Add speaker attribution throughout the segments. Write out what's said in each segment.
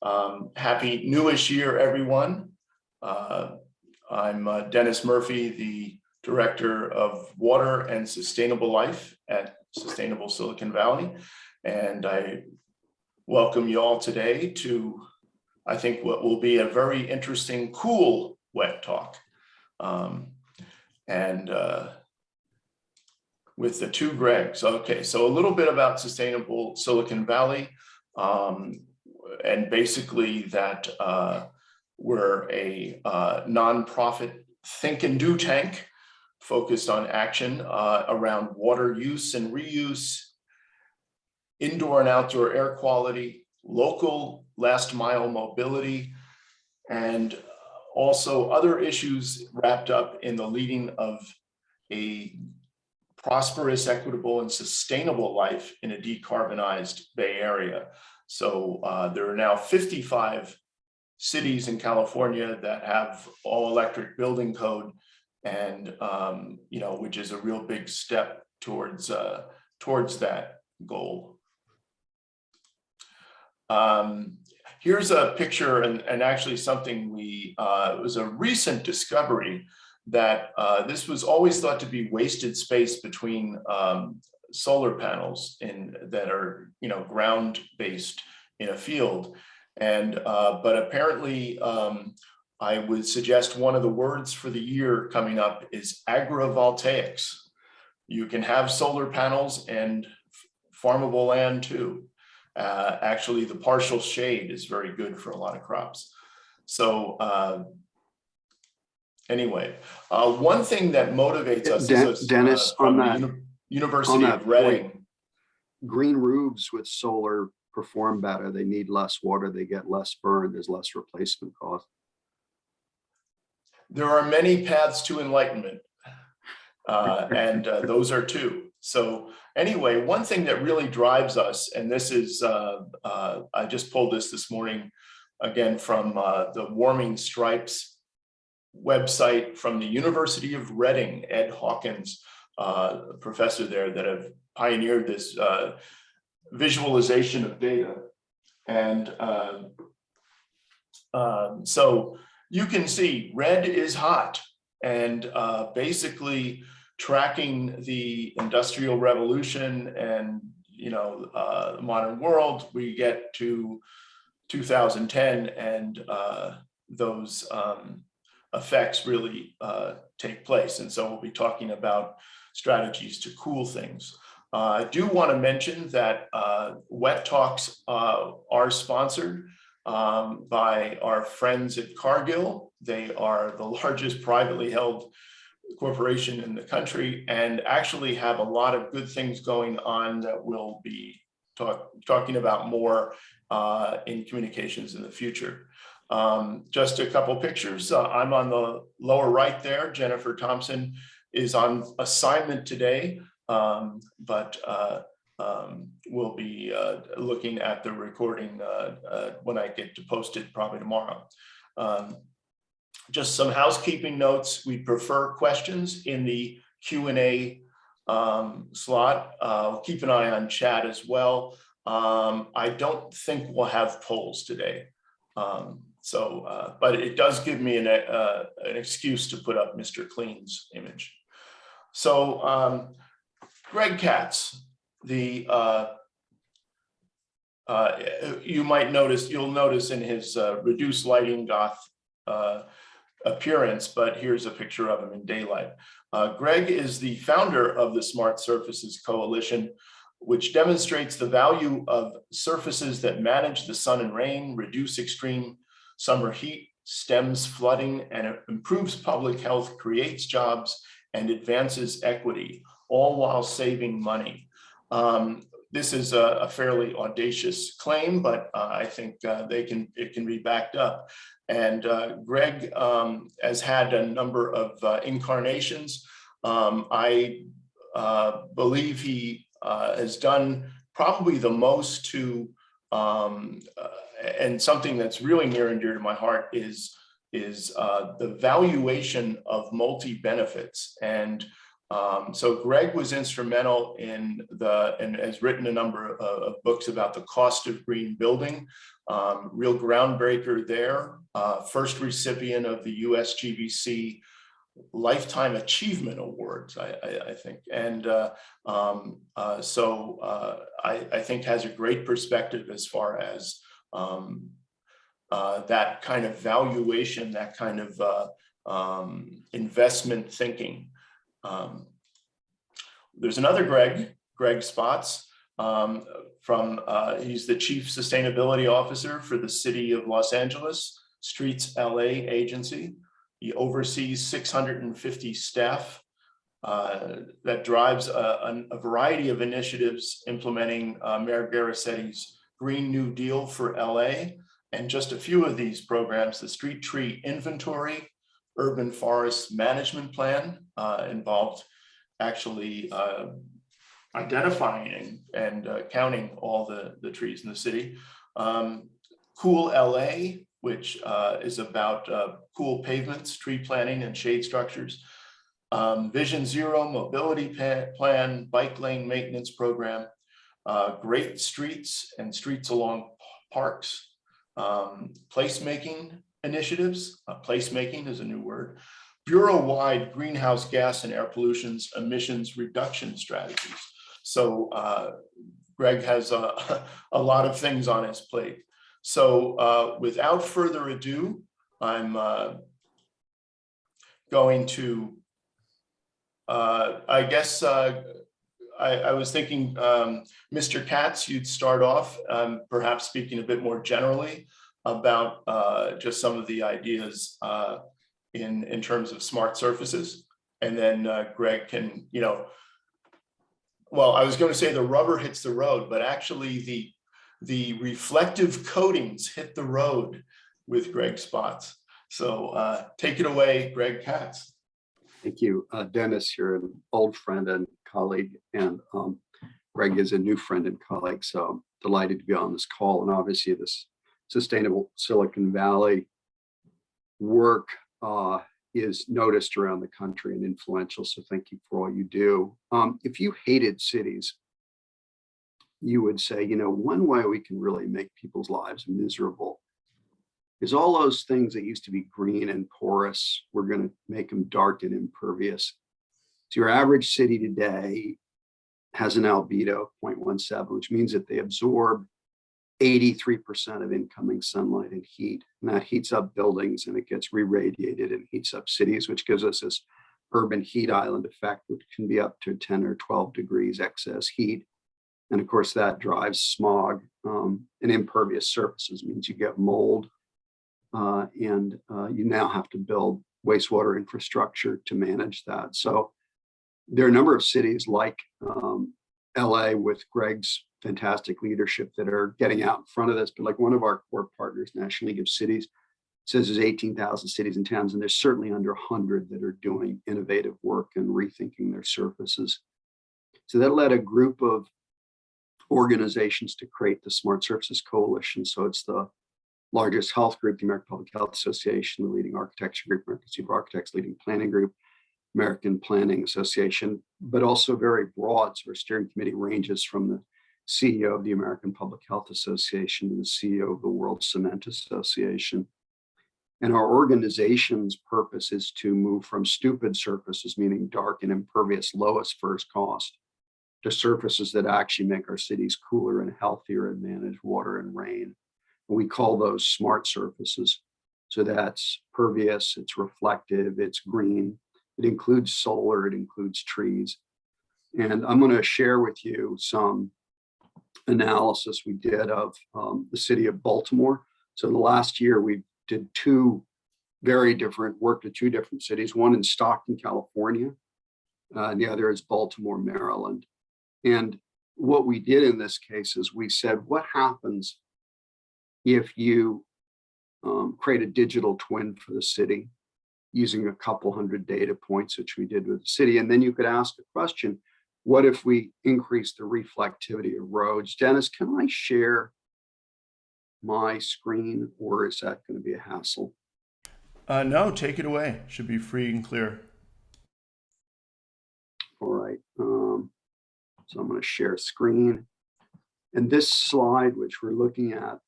Speaker 1: Happy newish year, everyone. I'm Dennis Murphy, the Director of Water and Sustainable Life at Sustainable Silicon Valley. And I welcome you all today to, I think, what will be a very interesting, cool wet talk. With the two Gregs. Okay, so a little bit about Sustainable Silicon Valley. And basically that we're a nonprofit think and do tank focused on action around water use and reuse, indoor and outdoor air quality, local last mile mobility, and also other issues wrapped up in the leading of a prosperous, equitable, and sustainable life in a decarbonized Bay Area. So there are now 55 cities in California that have all electric building code, and which is a real big step towards that goal. Here's a picture, and actually something it was a recent discovery that this was always thought to be wasted space between solar panels that are ground based in a field, and but apparently I would suggest one of the words for the year coming up is agrivoltaics. You can have solar panels and farmable land too. Actually, the partial shade is very good for a lot of crops. So anyway, one thing that motivates us is
Speaker 2: Dennis,
Speaker 1: from
Speaker 2: on
Speaker 1: the University of Reading.
Speaker 2: Point, green roofs with solar perform better. They need less water. They get less burn. There's less replacement cost.
Speaker 1: There are many paths to enlightenment, and those are two. So anyway, one thing that really drives us, and this is, I just pulled this morning, again, from the Warming Stripes website from the University of Reading, Ed Hawkins, professor there, that have pioneered this visualization of data. And so you can see red is hot, and basically tracking the Industrial Revolution and the modern world, we get to 2010, and those effects really take place. And so we'll be talking about strategies to cool things. I do want to mention that Wet Talks are sponsored by our friends at Cargill. They are the largest privately held corporation in the country, and actually have a lot of good things going on that we'll be talking about more in communications in the future. Just a couple pictures. I'm on the lower right there. Jennifer Thompson is on assignment today, but we'll be looking at the recording when I get to post it, probably tomorrow. Just some housekeeping notes. We prefer questions in the Q&A slot. Keep an eye on chat as well. I don't think we'll have polls today. But it does give me an excuse to put up Mr. Clean's image. So Greg Katz, you'll notice in his reduced lighting goth appearance, but here's a picture of him in daylight. Greg is the founder of the Smart Surfaces Coalition, which demonstrates the value of surfaces that manage the sun and rain, reduce extreme summer heat, stems flooding, and improves public health, creates jobs, and advances equity, all while saving money. This is a fairly audacious claim, but I think it can be backed up. And Greg has had a number of incarnations. I believe he has done probably the most to, and something that's really near and dear to my heart is the valuation of multi-benefits. And So Greg was instrumental and has written a number of books about the cost of green building. Real groundbreaker there. First recipient of the USGBC Lifetime Achievement Awards, I think. And I think has a great perspective as far as that kind of valuation, that kind of investment thinking. There's another Greg Spots, he's the Chief Sustainability Officer for the City of Los Angeles, StreetsLA agency. He oversees 650 staff that drives a variety of initiatives implementing Mayor Garcetti's Green New Deal for LA. And just a few of these programs, the Street Tree Inventory, Urban Forest Management Plan, involved actually identifying and counting all the trees in the city. Cool LA, which is about cool pavements, tree planting, and shade structures. Vision Zero Mobility Plan, bike lane maintenance program, great streets and streets along parks, placemaking initiatives. Placemaking is a new word. Bureau-wide greenhouse gas and air pollution emissions reduction strategies. So Greg has a lot of things on his plate. So without further ado, I'm going to, I guess, I was thinking, Mr. Katz, you'd start off, perhaps speaking a bit more generally about just some of the ideas in terms of smart surfaces. And then Greg can, well, I was going to say the rubber hits the road, but actually the reflective coatings hit the road with Greg Spots. So take it away, Greg Katz.
Speaker 2: Thank you. Dennis, you're an old friend and colleague, and Greg is a new friend and colleague. So I'm delighted to be on this call. And obviously this sustainable Silicon Valley work is noticed around the country and influential. So thank you for all you do. If you hated cities, you would say, one way we can really make people's lives miserable is all those things that used to be green and porous, we're going to make them dark and impervious. So your average city today has an albedo of 0.17, which means that they absorb 83% of incoming sunlight and heat. And that heats up buildings and it gets re-radiated and heats up cities, which gives us this urban heat island effect, which can be up to 10 or 12 degrees excess heat. And of course, that drives smog. And impervious surfaces means you get mold. And you now have to build wastewater infrastructure to manage that. So there are a number of cities like LA with Greg's fantastic leadership that are getting out in front of this. But like one of our core partners, National League of Cities, says there's 18,000 cities and towns, and there's certainly under 100 that are doing innovative work and rethinking their surfaces. So that led a group of organizations to create the Smart Surfaces Coalition. So it's the largest health group, the American Public Health Association, the leading architecture group, American Institute of Architects, leading planning group, American Planning Association, but also very broad. So our steering committee ranges from the CEO of the American Public Health Association to the CEO of the World Cement Association. And our organization's purpose is to move from stupid surfaces, meaning dark and impervious, lowest first cost, to surfaces that actually make our cities cooler and healthier and manage water and rain. We call those smart surfaces. So that's pervious, it's reflective, it's green. It includes solar, it includes trees. And I'm going to share with you some analysis we did of the city of Baltimore. So in the last year, we did worked at two different cities, one in Stockton, California, and the other is Baltimore, Maryland. And what we did in this case is we said, what happens if you create a digital twin for the city using a couple hundred data points, which we did with the city. And then you could ask the question, what if we increase the reflectivity of roads? Dennis, can I share my screen, or is that going to be a hassle?
Speaker 1: No, take it away. Should be free and clear.
Speaker 2: So I'm going to share screen. And this slide, which we're looking at,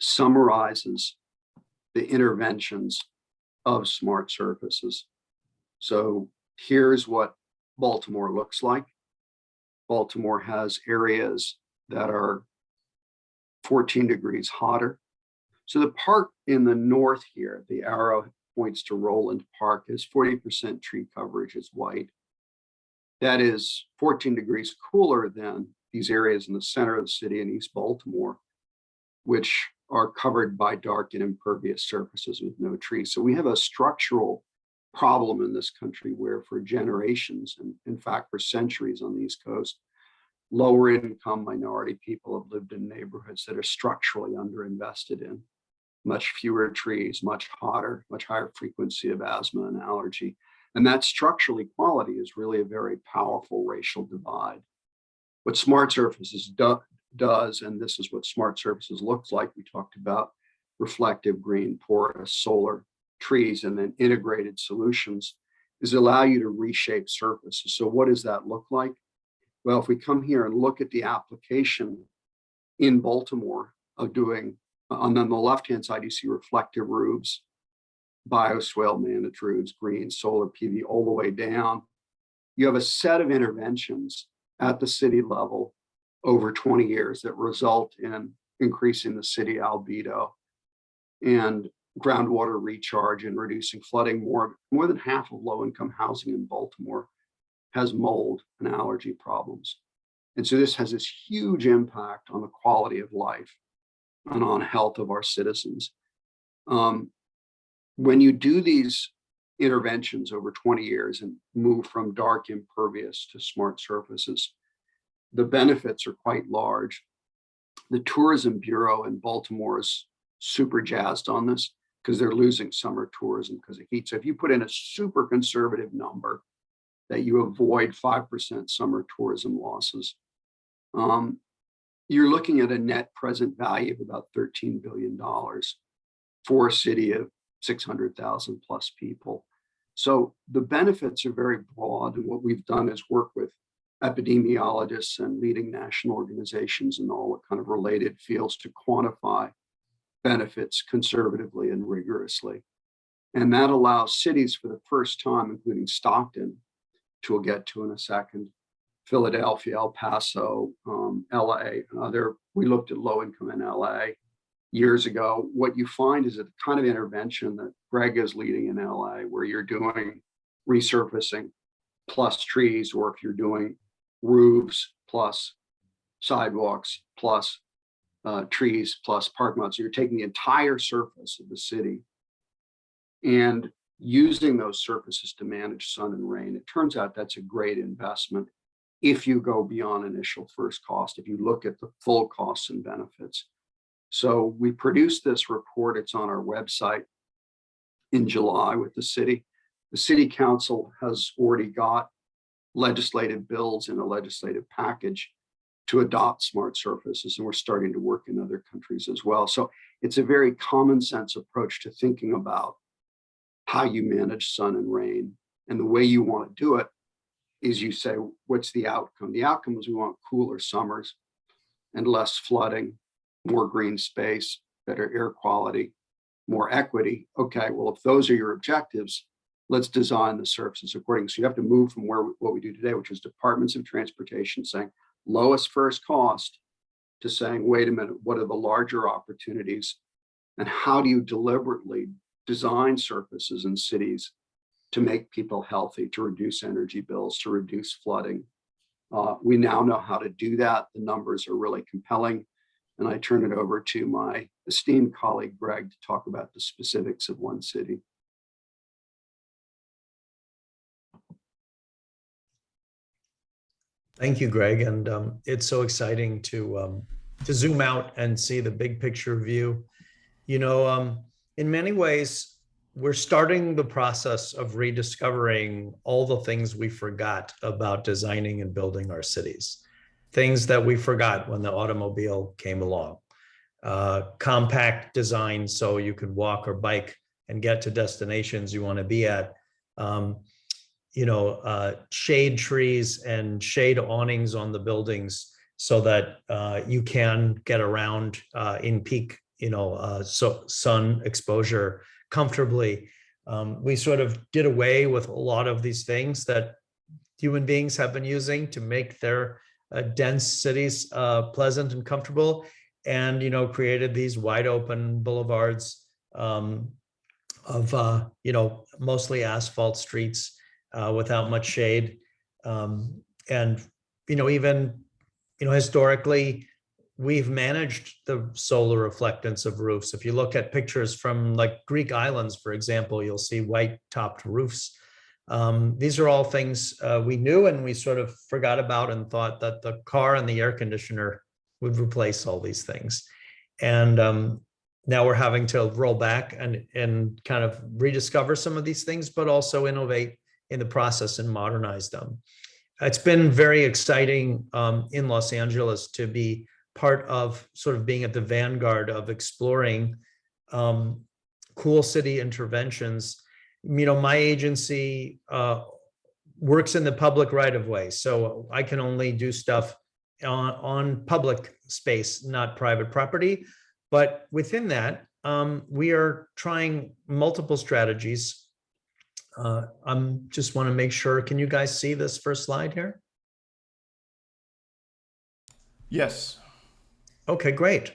Speaker 2: summarizes the interventions of smart surfaces. So here's what Baltimore looks like. Baltimore has areas that are 14 degrees hotter. So the park in the north here, the arrow points to Roland Park, is 40% tree coverage is white. That is 14 degrees cooler than these areas in the center of the city in East Baltimore, which are covered by dark and impervious surfaces with no trees. So we have a structural problem in this country where for generations, and in fact for centuries on the East Coast, lower income minority people have lived in neighborhoods that are structurally underinvested in. Much fewer trees, much hotter, much higher frequency of asthma and allergy. And that structural equality is really a very powerful racial divide. What smart surfaces does, and this is what smart surfaces looks like, we talked about reflective, green, porous, solar, trees, and then integrated solutions, is allow you to reshape surfaces. So what does that look like? Well, if we come here and look at the application in Baltimore of doing, on the left-hand side, you see reflective roofs, bioswale managed roofs, green, solar PV, all the way down. You have a set of interventions at the city level over 20 years that result in increasing the city albedo and groundwater recharge and reducing flooding. More than half of low-income housing in Baltimore has mold and allergy problems. And so this has this huge impact on the quality of life and on health of our citizens. When you do these interventions over 20 years and move from dark impervious to smart surfaces, the benefits are quite large. The Tourism Bureau in Baltimore is super jazzed on this because they're losing summer tourism because of heat. So if you put in a super conservative number that you avoid 5% summer tourism losses, you're looking at a net present value of about $13 billion for a city of 600,000 plus people. So the benefits are very broad. And what we've done is work with epidemiologists and leading national organizations in all the kind of related fields to quantify benefits conservatively and rigorously. And that allows cities for the first time, including Stockton, which we'll get to in a second, Philadelphia, El Paso, LA, and other. We looked at low income in LA years ago. What you find is a kind of intervention that Greg is leading in LA, where you're doing resurfacing plus trees, or if you're doing roofs plus sidewalks plus trees plus parking lots, you're taking the entire surface of the city and using those surfaces to manage sun and rain. It turns out that's a great investment if you go beyond initial first cost, if you look at the full costs and benefits. So we produced this report. It's on our website in July with the city. The city council has already got legislative bills in a legislative package to adopt smart surfaces, and we're starting to work in other countries as well. So it's a very common sense approach to thinking about how you manage sun and rain. And the way you want to do it is you say, what's the outcome? The outcome is we want cooler summers and less flooding, more green space, better air quality, more equity. Okay, well, if those are your objectives, let's design the surfaces accordingly. So you have to move from what we do today, which is departments of transportation saying lowest first cost, to saying, wait a minute, what are the larger opportunities? And how do you deliberately design surfaces in cities to make people healthy, to reduce energy bills, to reduce flooding? We now know how to do that. The numbers are really compelling. And I turn it over to my esteemed colleague, Greg, to talk about the specifics of one city.
Speaker 3: Thank you, Greg. And it's so exciting to zoom out and see the big picture view. You know, in many ways, we're starting the process of rediscovering all the things we forgot about designing and building our cities. Things that we forgot when the automobile came along. Compact design so you could walk or bike and get to destinations you want to be at. shade trees and shade awnings on the buildings so that you can get around in peak, sun exposure comfortably. We sort of did away with a lot of these things that human beings have been using to make their dense cities pleasant and comfortable, and created these wide open boulevards of mostly asphalt streets without much shade. And even historically, we've managed the solar reflectance of roofs. If you look at pictures from like Greek islands, for example, you'll see white topped roofs. These are all things we knew, and we sort of forgot about and thought that the car and the air conditioner would replace all these things. And now we're having to roll back and kind of rediscover some of these things, but also innovate in the process and modernize them. It's been very exciting in Los Angeles to be part of sort of being at the vanguard of exploring cool city interventions. My agency works in the public right of way, so I can only do stuff on public space, not private property. But within that, we are trying multiple strategies. I'm just want to make sure, can you guys see this first slide here?
Speaker 1: Yes.
Speaker 3: Okay, great.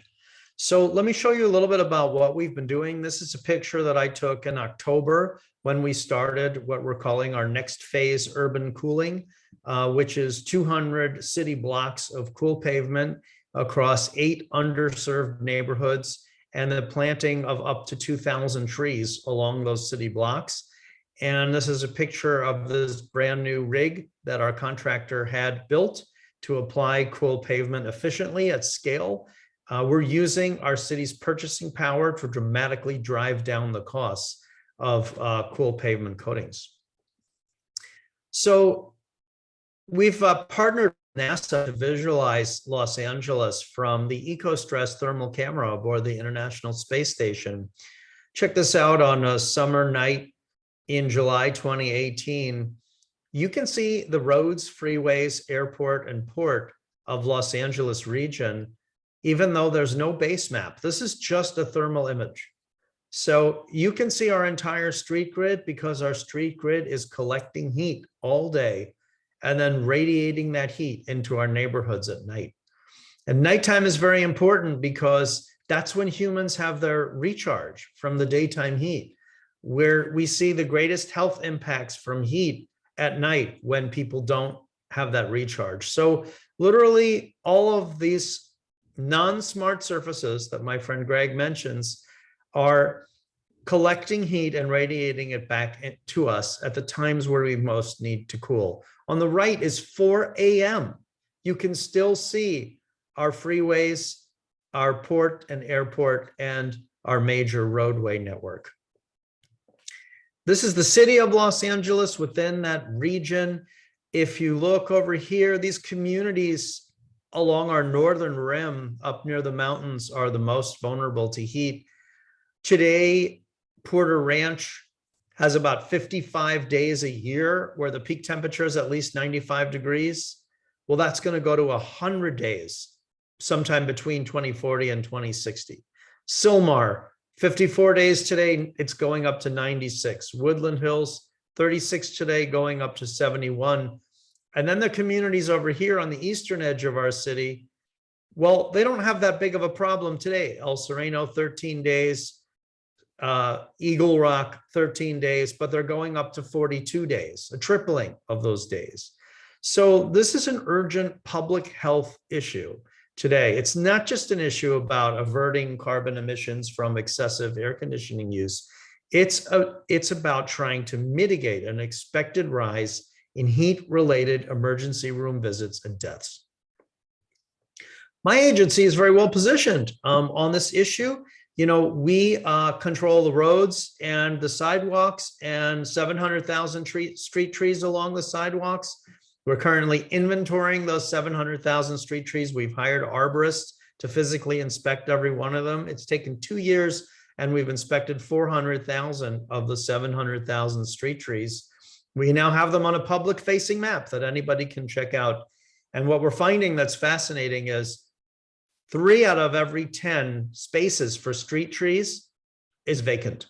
Speaker 3: So let me show you a little bit about what we've been doing. This is a picture that I took in October when we started what we're calling our next phase urban cooling, which is 200 city blocks of cool pavement across 8 underserved neighborhoods and the planting of up to 2,000 trees along those city blocks. And this is a picture of this brand new rig that our contractor had built to apply cool pavement efficiently at scale. We're using our city's purchasing power to dramatically drive down the costs of cool pavement coatings. So we've partnered with NASA to visualize Los Angeles from the EcoStress thermal camera aboard the International Space Station. Check this out. On a summer night in July 2018, you can see the roads, freeways, airport, and port of Los Angeles region, even though there's no base map. This is just a thermal image. So you can see our entire street grid because our street grid is collecting heat all day and then radiating that heat into our neighborhoods at night. And nighttime is very important because that's when humans have their recharge from the daytime heat, where we see the greatest health impacts from heat at night when people don't have that recharge. So literally all of these non-smart surfaces that my friend Greg mentions are collecting heat and radiating it back to us at the times where we most need to cool. On the right is 4 a.m. You can still see our freeways, our port and airport, and our major roadway network. This is the city of Los Angeles within that region. If you look over here, these communities along our northern rim up near the mountains are the most vulnerable to heat. Today, Porter Ranch has about 55 days a year where the peak temperature is at least 95 degrees. Well, that's going to go to 100 days sometime between 2040 and 2060. Sylmar, 54 days today, it's going up to 96. Woodland Hills, 36 today, going up to 71. And then the communities over here on the eastern edge of our city, well, they don't have that big of a problem today. El Sereno, 13 days. Eagle Rock, 13 days, but they're going up to 42 days, a tripling of those days. So this is an urgent public health issue today. It's not just an issue about averting carbon emissions from excessive air conditioning use. It's about trying to mitigate an expected rise in heat-related emergency room visits and deaths. My agency is very well positioned on this issue. We control the roads and the sidewalks and 700,000 street trees along the sidewalks. We're currently inventorying those 700,000 street trees. We've hired arborists to physically inspect every one of them. It's taken 2 years, and we've inspected 400,000 of the 700,000 street trees. We now have them on a public facing map that anybody can check out. And what we're finding that's fascinating is 3 out of every 10 spaces for street trees is vacant.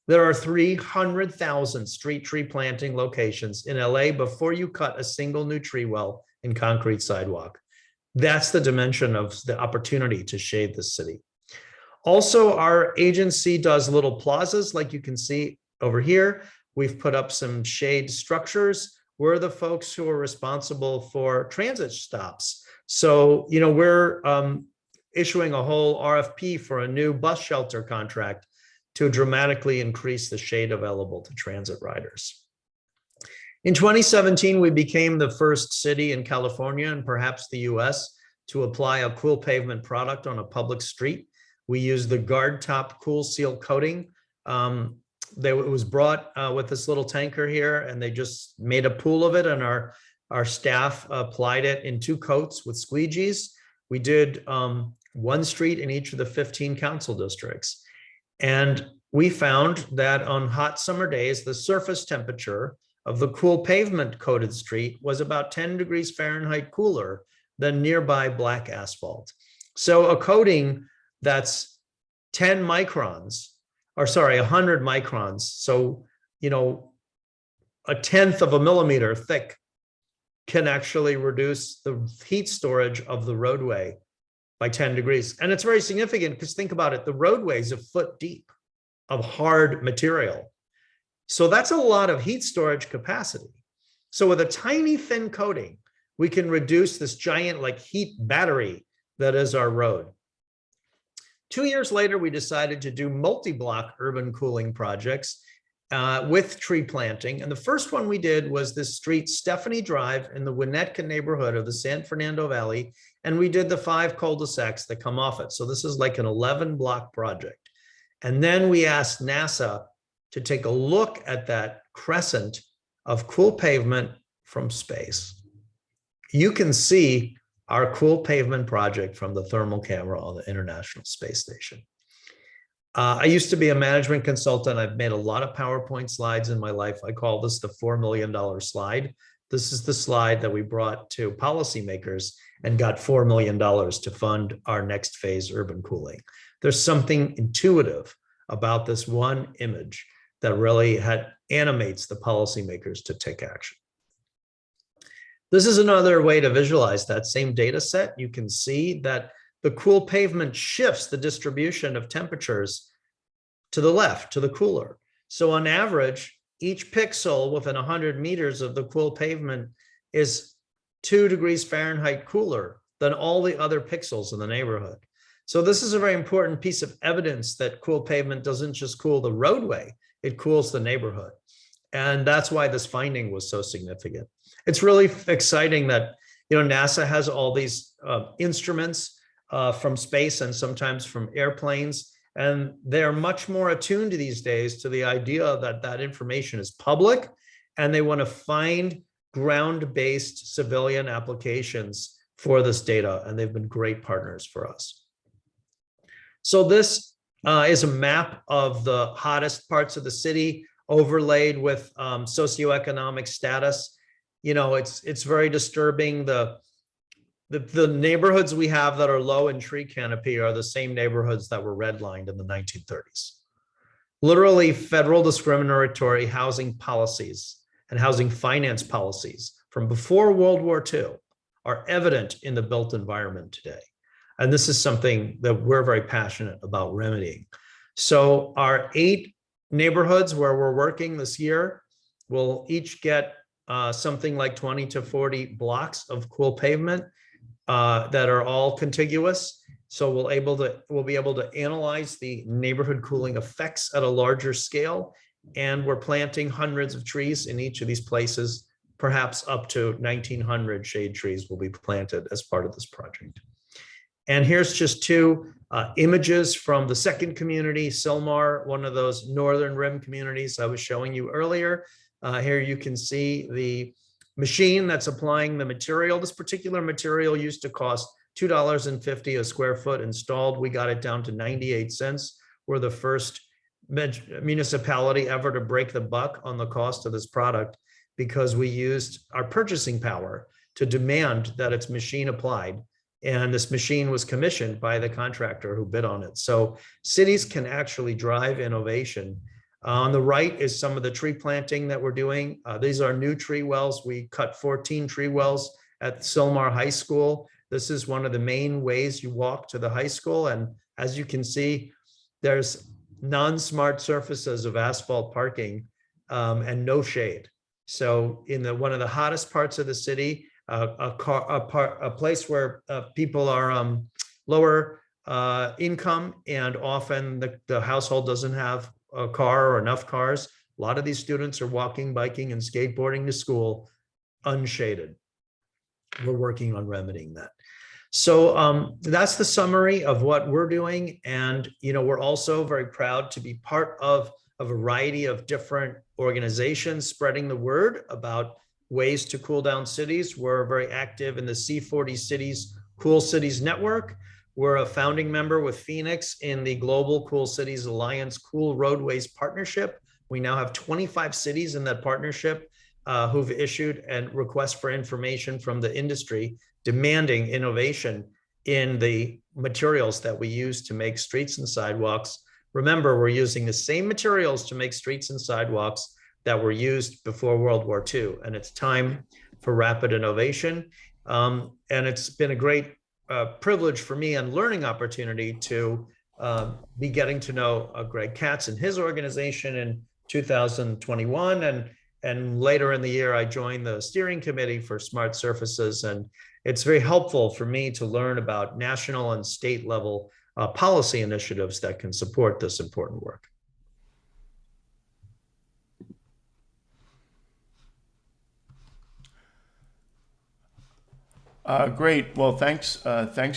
Speaker 3: There are 300,000 street tree planting locations in LA before you cut a single new tree well in concrete sidewalk. That's the dimension of the opportunity to shade the city. Also, our agency does little plazas like you can see over here. We've put up some shade structures. We're the folks who are responsible for transit stops. So, we're issuing a whole RFP for a new bus shelter contract to dramatically increase the shade available to transit riders. In 2017, we became the first city in California and perhaps the US to apply a cool pavement product on a public street. We used the guard top cool seal coating. It was brought with this little tanker here, and they just made a pool of it, and our staff applied it in 2 coats with squeegees. We did 1 street in each of the 15 council districts. And we found that on hot summer days, the surface temperature of the cool pavement coated street was about 10 degrees Fahrenheit cooler than nearby black asphalt. So a coating that's 100 microns. So, a 1/10 of a millimeter thick can actually reduce the heat storage of the roadway by 10 degrees. And it's very significant because think about it, the roadway is a foot deep of hard material. So that's a lot of heat storage capacity. So with a tiny thin coating, we can reduce this giant heat battery that is our road. 2 years later, we decided to do multi-block urban cooling projects with tree planting. And the first one we did was this street, Stephanie Drive, in the Winnetka neighborhood of the San Fernando Valley. And we did the 5 cul-de-sacs that come off it. So this is like an 11-block project. And then we asked NASA to take a look at that crescent of cool pavement from space. You can see our cool pavement project from the thermal camera on the International Space Station. I used to be a management consultant. I've made a lot of PowerPoint slides in my life. I call this the $4 million slide. This is the slide that we brought to policymakers and got $4 million to fund our next phase urban cooling. There's something intuitive about this one image that really animates the policymakers to take action. This is another way to visualize that same data set. You can see that the cool pavement shifts the distribution of temperatures to the left, to the cooler. So on average, each pixel within 100 meters of the cool pavement is 2 degrees Fahrenheit cooler than all the other pixels in the neighborhood. So this is a very important piece of evidence that cool pavement doesn't just cool the roadway, it cools the neighborhood. And that's why this finding was so significant. It's really exciting that NASA has all these instruments from space and sometimes from airplanes, and they're much more attuned these days to the idea that that information is public, and they want to find ground-based civilian applications for this data, and they've been great partners for us. So this is a map of the hottest parts of the city overlaid with socioeconomic status. It's very disturbing. The neighborhoods we have that are low in tree canopy are the same neighborhoods that were redlined in the 1930s. Literally, federal discriminatory housing policies and housing finance policies from before World War II are evident in the built environment today. And this is something that we're very passionate about remedying. So our 8 neighborhoods where we're working this year will each get something like 20 to 40 blocks of cool pavement that are all contiguous. So we'll be able to analyze the neighborhood cooling effects at a larger scale. And we're planting hundreds of trees in each of these places. Perhaps up to 1,900 shade trees will be planted as part of this project. And here's just 2 images from the second community, Sylmar, one of those northern rim communities I was showing you earlier. Here you can see the machine that's applying the material. This particular material used to cost $2.50 a square foot installed. We got it down to 98 cents. We're the first municipality ever to break the buck on the cost of this product, because we used our purchasing power to demand that it's machine applied. And this machine was commissioned by the contractor who bid on it. So cities can actually drive innovation. On the right is some of the tree planting that we're doing. These are new tree wells. We cut 14 tree wells at Sylmar High School. This is one of the main ways you walk to the high school. And as you can see, there's non-smart surfaces of asphalt parking and no shade. So in one of the hottest parts of the city, a place where people are lower income, and often the household doesn't have a car or enough cars. A lot of these students are walking, biking, and skateboarding to school unshaded. We're working on remedying that. So that's the summary of what we're doing. And, we're also very proud to be part of a variety of different organizations spreading the word about ways to cool down cities. We're very active in the C40 Cities Cool Cities Network. We're a founding member with Phoenix in the Global Cool Cities Alliance Cool Roadways Partnership. We now have 25 cities in that partnership who've issued a request for information from the industry demanding innovation in the materials that we use to make streets and sidewalks. Remember, we're using the same materials to make streets and sidewalks that were used before World War II. And it's time for rapid innovation. And it's been a great privilege for me and learning opportunity to be getting to know Greg Katz and his organization in 2021. And later in the year, I joined the steering committee for smart surfaces. And it's very helpful for me to learn about national and state level policy initiatives that can support this important work.
Speaker 1: Great. Well, thanks,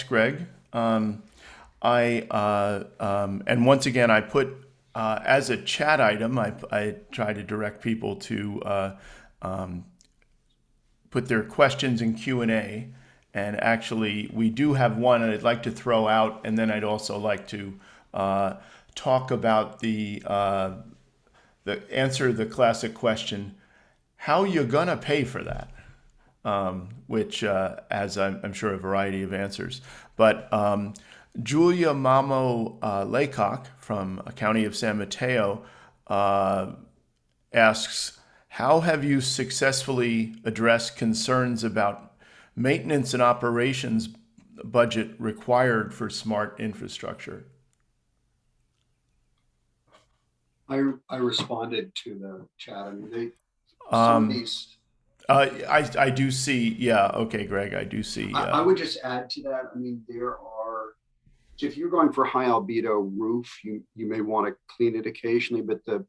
Speaker 1: Greg. And once again, I put as a chat item, I try to direct people to put their questions in Q&A. And actually, we do have one I'd like to throw out, and then I'd also like to talk about the answer the classic question: how you gonna pay for that? Which has, I'm sure, a variety of answers. But Julia Mamo Laycock from County of San Mateo asks, how have you successfully addressed concerns about maintenance and operations budget required for smart infrastructure?
Speaker 2: I responded to the chat. I mean, some of these.
Speaker 1: I do see. Yeah. Okay, Greg. I do see.
Speaker 2: I would just add to that. I mean, if you're going for high albedo roof, you may want to clean it occasionally, but the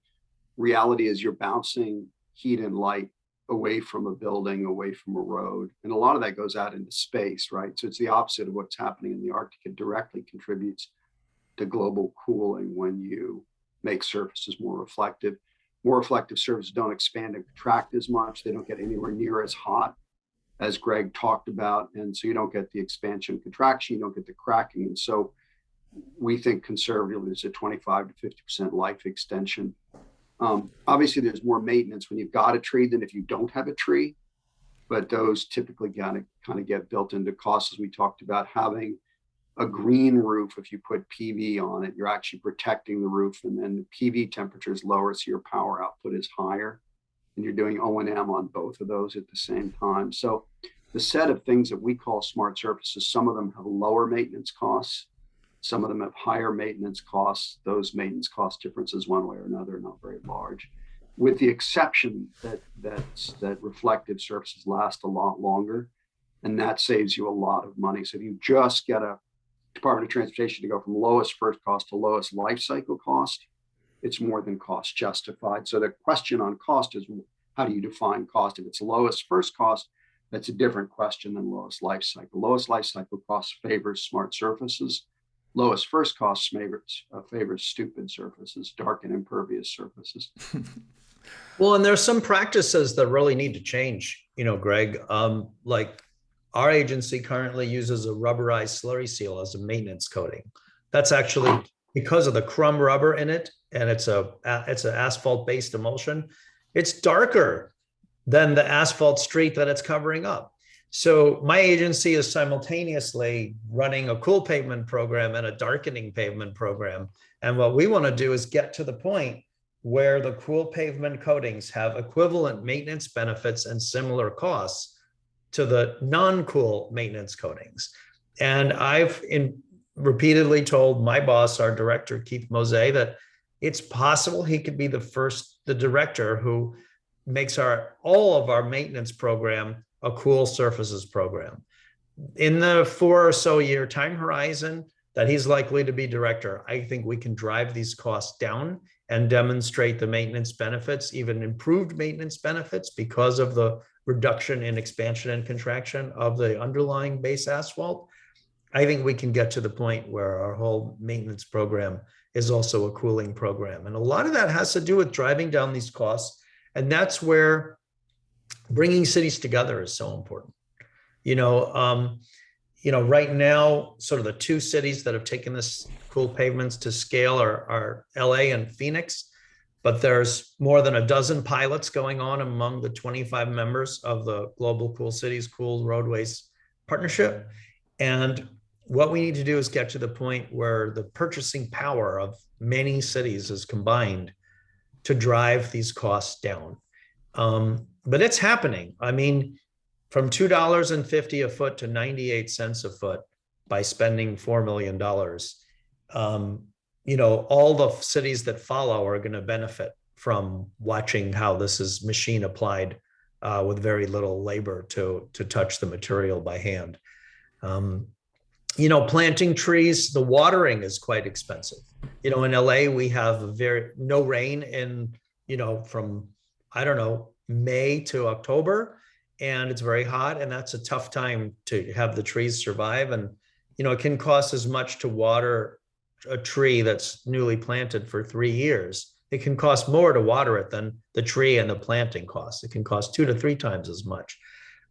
Speaker 2: reality is you're bouncing heat and light away from a building, away from a road. And a lot of that goes out into space, right? So it's the opposite of what's happening in the Arctic. It directly contributes to global cooling when you make surfaces more reflective. More reflective surfaces don't expand and contract as much. They don't get anywhere near as hot as Greg talked about. And so you don't get the expansion contraction, you don't get the cracking. And so we think conservatively there's a 25 to 50% life extension. Obviously, there's more maintenance when you've got a tree than if you don't have a tree, but those typically kind of get built into costs. As we talked about, having a green roof, if you put PV on it, you're actually protecting the roof, and then the PV temperature is lower, so your power output is higher, and you're doing O&M on both of those at the same time. So the set of things that we call smart surfaces, some of them have lower maintenance costs, some of them have higher maintenance costs. Those maintenance cost differences one way or another are not very large, with the exception that reflective surfaces last a lot longer, and that saves you a lot of money. So if you just get a Department of Transportation to go from lowest first cost to lowest life cycle cost, it's more than cost justified. So the question on cost is, how do you define cost? If it's lowest first cost, that's a different question than lowest life cycle. Lowest life cycle cost favors smart surfaces. Lowest first cost favors stupid surfaces, dark and impervious surfaces.
Speaker 3: Well, and there's some practices that really need to change, Greg. Like our agency currently uses a rubberized slurry seal as a maintenance coating. That's actually because of the crumb rubber in it, and it's an asphalt-based emulsion, it's darker than the asphalt street that it's covering up. So my agency is simultaneously running a cool pavement program and a darkening pavement program. And what we want to do is get to the point where the cool pavement coatings have equivalent maintenance benefits and similar costs to the non-cool maintenance coatings. And I've repeatedly told my boss, our director, Keith Mosey, that it's possible he could be the director who makes all of our maintenance program a cool surfaces program. In the 4 or so year time horizon that he's likely to be director, I think we can drive these costs down and demonstrate the maintenance benefits, even improved maintenance benefits, because of the reduction in expansion and contraction of the underlying base asphalt. I think we can get to the point where our whole maintenance program is also a cooling program. And a lot of that has to do with driving down these costs. And that's where bringing cities together is so important. Right now, sort of the 2 cities that have taken this cool pavements to scale are LA and Phoenix, but there's more than a dozen pilots going on among the 25 members of the Global Cool Cities, Cool Roadways Partnership. And what we need to do is get to the point where the purchasing power of many cities is combined to drive these costs down. But it's happening. I mean, from $2.50 a foot to 98 cents a foot by spending $4 million, all the cities that follow are going to benefit from watching how this is machine applied with very little labor to touch the material by hand. Planting trees, the watering is quite expensive. In LA, we have no rain in, from, May to October, and it's very hot, and that's a tough time to have the trees survive. And, it can cost as much to water a tree that's newly planted for 3 years. It can cost more to water it than the tree and the planting costs. It can cost 2 to 3 times as much.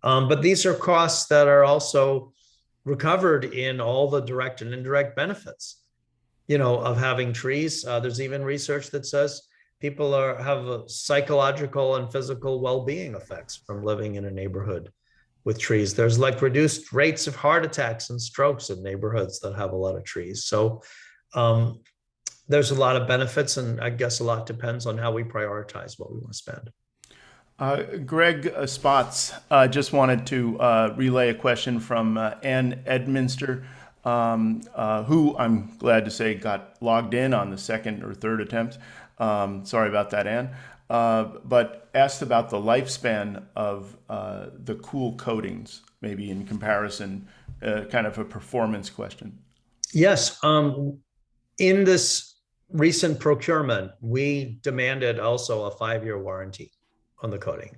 Speaker 3: But these are costs that are also recovered in all the direct and indirect benefits, of having trees. There's even research that says people have psychological and physical well-being effects from living in a neighborhood with trees. There's reduced rates of heart attacks and strokes in neighborhoods that have a lot of trees. So there's a lot of benefits, and I guess a lot depends on how we prioritize what we want to spend.
Speaker 4: Greg Spots just wanted to relay a question from Ann Edminster, who I'm glad to say got logged in on the 2nd or 3rd attempt. Sorry about that, Ann. But asked about the lifespan of the cool coatings, maybe in comparison, kind of a performance question.
Speaker 3: Yes. In this recent procurement, we demanded also a 5-year warranty on the coating.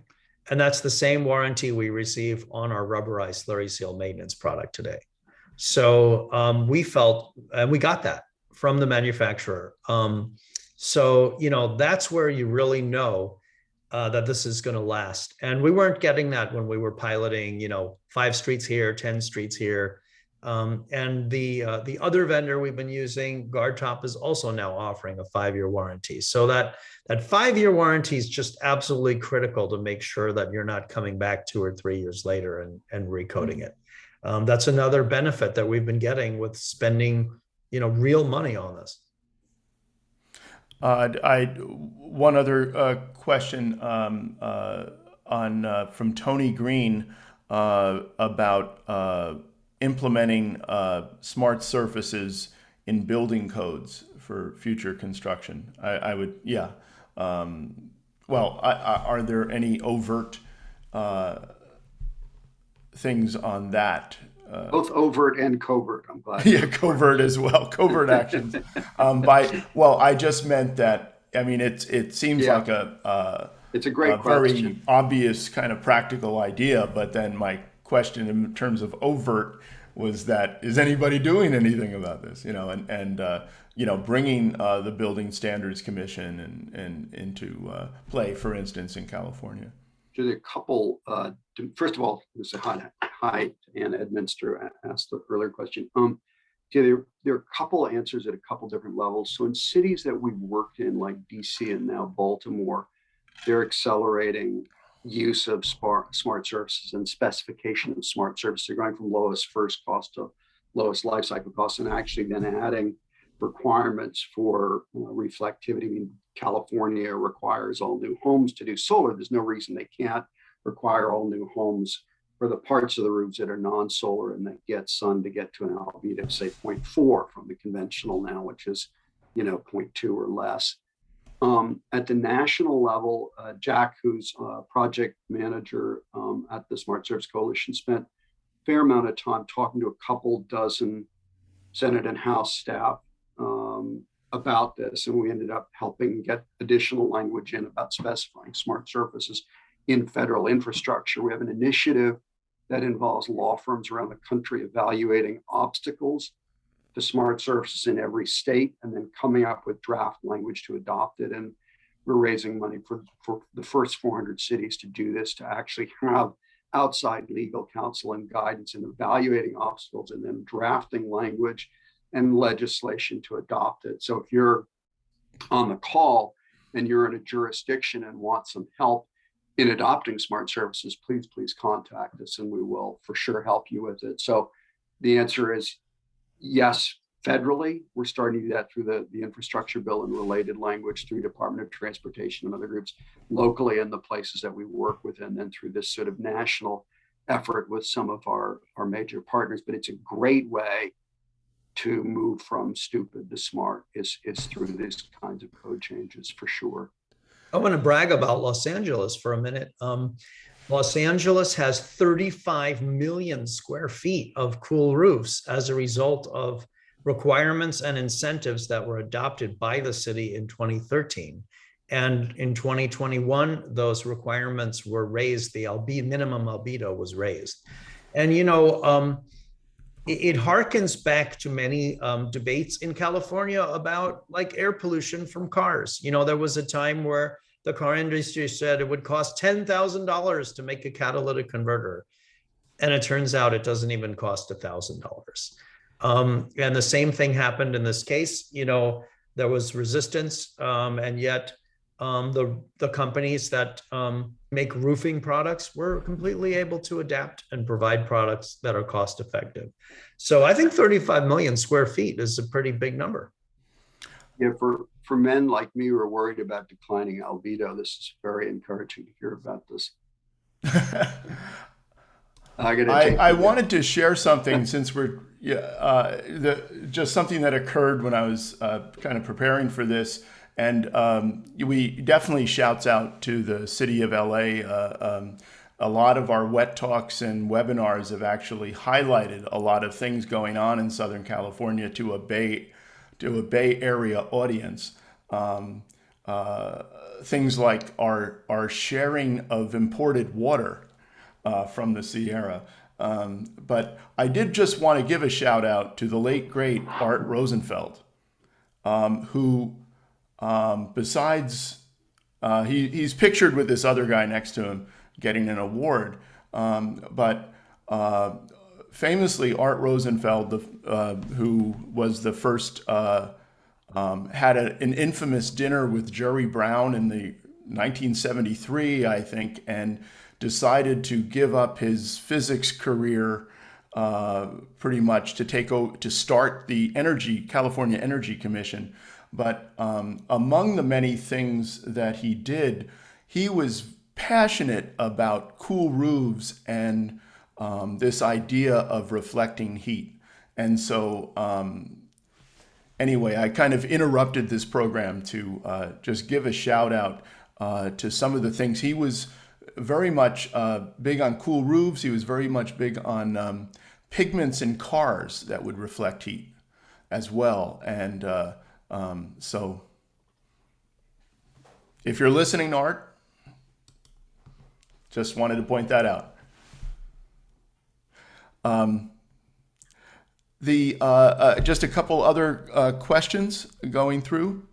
Speaker 3: And that's the same warranty we receive on our rubberized slurry seal maintenance product today. So we felt, and we got that from the manufacturer. So, that's where you really know that this is going to last. And we weren't getting that when we were piloting, 5 streets here, 10 streets here. And the other vendor we've been using, GuardTop, is also now offering a 5-year warranty. So that 5-year warranty is just absolutely critical to make sure that you're not coming back 2 or 3 years later and recoating it. That's another benefit that we've been getting with spending, real money on this.
Speaker 4: One other question from Tony Green about implementing smart surfaces in building codes for future construction. Are there any overt things on that?
Speaker 2: Both overt and covert, I'm glad.
Speaker 4: Yeah, covert as well, covert actions. I just meant that, it seems like
Speaker 2: it's a great
Speaker 4: very obvious kind of practical idea, but then my question in terms of overt was that, is anybody doing anything about this? Bringing the Building Standards Commission and into play, for instance, in California.
Speaker 2: Just a couple. First of all, hi, Ann Edminster asked the earlier question. Do Yeah, there are a couple of answers at a couple different levels. So in cities that we've worked in, like DC and now Baltimore, they're accelerating use of smart surfaces and specification of smart surfaces. They're going from lowest first cost to lowest life cycle cost, and actually then adding requirements for reflectivity. I mean, California requires all new homes to do solar. There's no reason they can't require all new homes for the parts of the roofs that are non-solar and that get sun to get to an albedo of say 0.4 from the conventional now, which is 0.2 or less. At the national level, Jack, who's project manager at the Smart Surface Coalition, spent a fair amount of time talking to a couple dozen Senate and House staff about this, and we ended up helping get additional language in about specifying smart surfaces in federal infrastructure. We have an initiative that involves law firms around the country evaluating obstacles to smart surfaces in every state and then coming up with draft language to adopt it. And we're raising money for the first 400 cities to do this, to actually have outside legal counsel and guidance in evaluating obstacles and then drafting language and legislation to adopt it. So if you're on the call and you're in a jurisdiction and want some help in adopting smart services, please contact us and we will for sure help you with it. So the answer is yes, federally. We're starting to do that through the infrastructure bill and related language through Department of Transportation and other groups, locally in the places that we work with, and then through this sort of national effort with some of our major partners. But it's a great way to move from stupid to smart is through these kinds of code changes for sure.
Speaker 3: I want to brag about Los Angeles for a minute. Los Angeles has 35 million square feet of cool roofs as a result of requirements and incentives that were adopted by the city in 2013. And in 2021, those requirements were raised. The minimum albedo was raised. And, it harkens back to many debates in California about like air pollution from cars. There was a time where the car industry said it would cost $10,000 to make a catalytic converter. And it turns out it doesn't even cost $1,000. And the same thing happened in this case. There was resistance, and yet the companies that make roofing products were completely able to adapt and provide products that are cost effective. So I think 35 million square feet is a pretty big number.
Speaker 2: Yeah, for men like me who are worried about declining albedo, this is very encouraging to hear about this.
Speaker 4: I wanted to share something since we're just something that occurred when I was kind of preparing for this, and we definitely shouts out to the city of LA. A lot of our wet talks and webinars have actually highlighted a lot of things going on in Southern California to a Bay Area audience. Things like our sharing of imported water from the Sierra. But I did just want to give a shout out to the late, great Bart Rosenfeld, who besides, he's pictured with this other guy next to him getting an award. But famously, Art Rosenfeld, who was the first, had an infamous dinner with Jerry Brown in the 1973, I think, and decided to give up his physics career pretty much to start the California Energy Commission. But among the many things that he did, he was passionate about cool roofs and this idea of reflecting heat. And so anyway, I kind of interrupted this program to just give a shout out to some of the things. He was very much big on cool roofs. He was very much big on pigments in cars that would reflect heat as well. And so if you're listening, Art, just wanted to point that out. Just a couple other questions going through.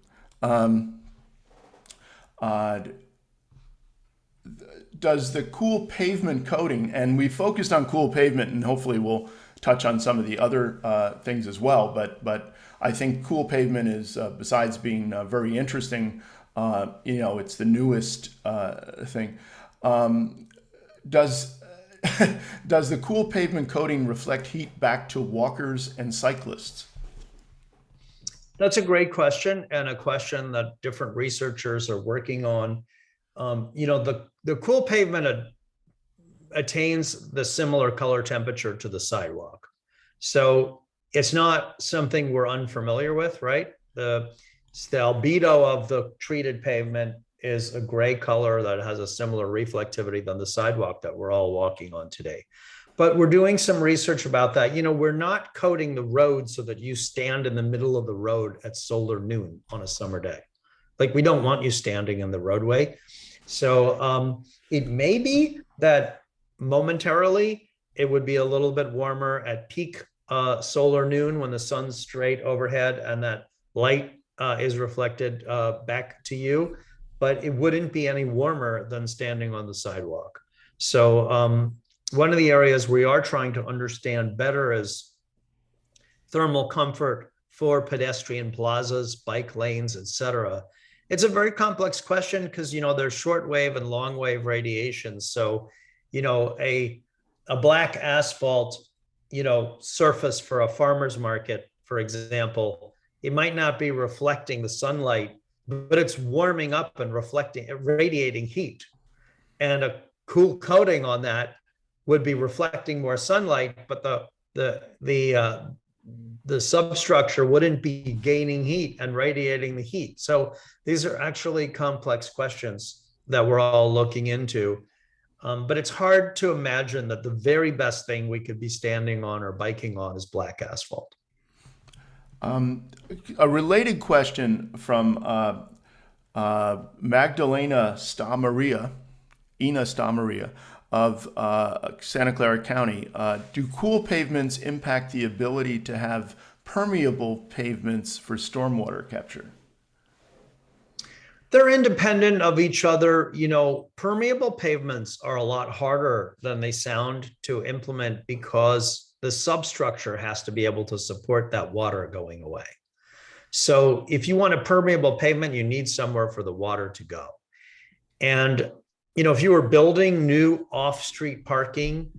Speaker 4: Does the cool pavement coating, and we focused on cool pavement, and hopefully we'll touch on some of the other things as well. But I think Cool Pavement is, besides being very interesting, it's the newest thing. Does does the Cool Pavement coating reflect heat back to walkers and cyclists?
Speaker 3: That's a great question, and a question that different researchers are working on. The Cool Pavement attains the similar color temperature to the sidewalk. So it's not something we're unfamiliar with, right? The albedo of the treated pavement is a gray color that has a similar reflectivity than the sidewalk that we're all walking on today. But we're doing some research about that. We're not coating the road so that you stand in the middle of the road at solar noon on a summer day. Like, we don't want you standing in the roadway. So it may be that momentarily it would be a little bit warmer at peak solar noon when the sun's straight overhead and that light is reflected back to you, but it wouldn't be any warmer than standing on the sidewalk. So one of the areas we are trying to understand better is thermal comfort for pedestrian plazas, bike lanes, etc. It's a very complex question because, there's short wave and long wave radiation. So, a black asphalt, surface for a farmer's market, for example, it might not be reflecting the sunlight, but it's warming up and radiating heat. And a cool coating on that would be reflecting more sunlight, but the substructure wouldn't be gaining heat and radiating the heat. So these are actually complex questions that we're all looking into. But it's hard to imagine that the very best thing we could be standing on or biking on is black asphalt.
Speaker 4: A related question from Magdalena Ina Stamaria of Santa Clara County. Do cool pavements impact the ability to have permeable pavements for stormwater capture?
Speaker 3: They're independent of each other. Permeable pavements are a lot harder than they sound to implement because the substructure has to be able to support that water going away. So if you want a permeable pavement, you need somewhere for the water to go. And, if you were building new off-street parking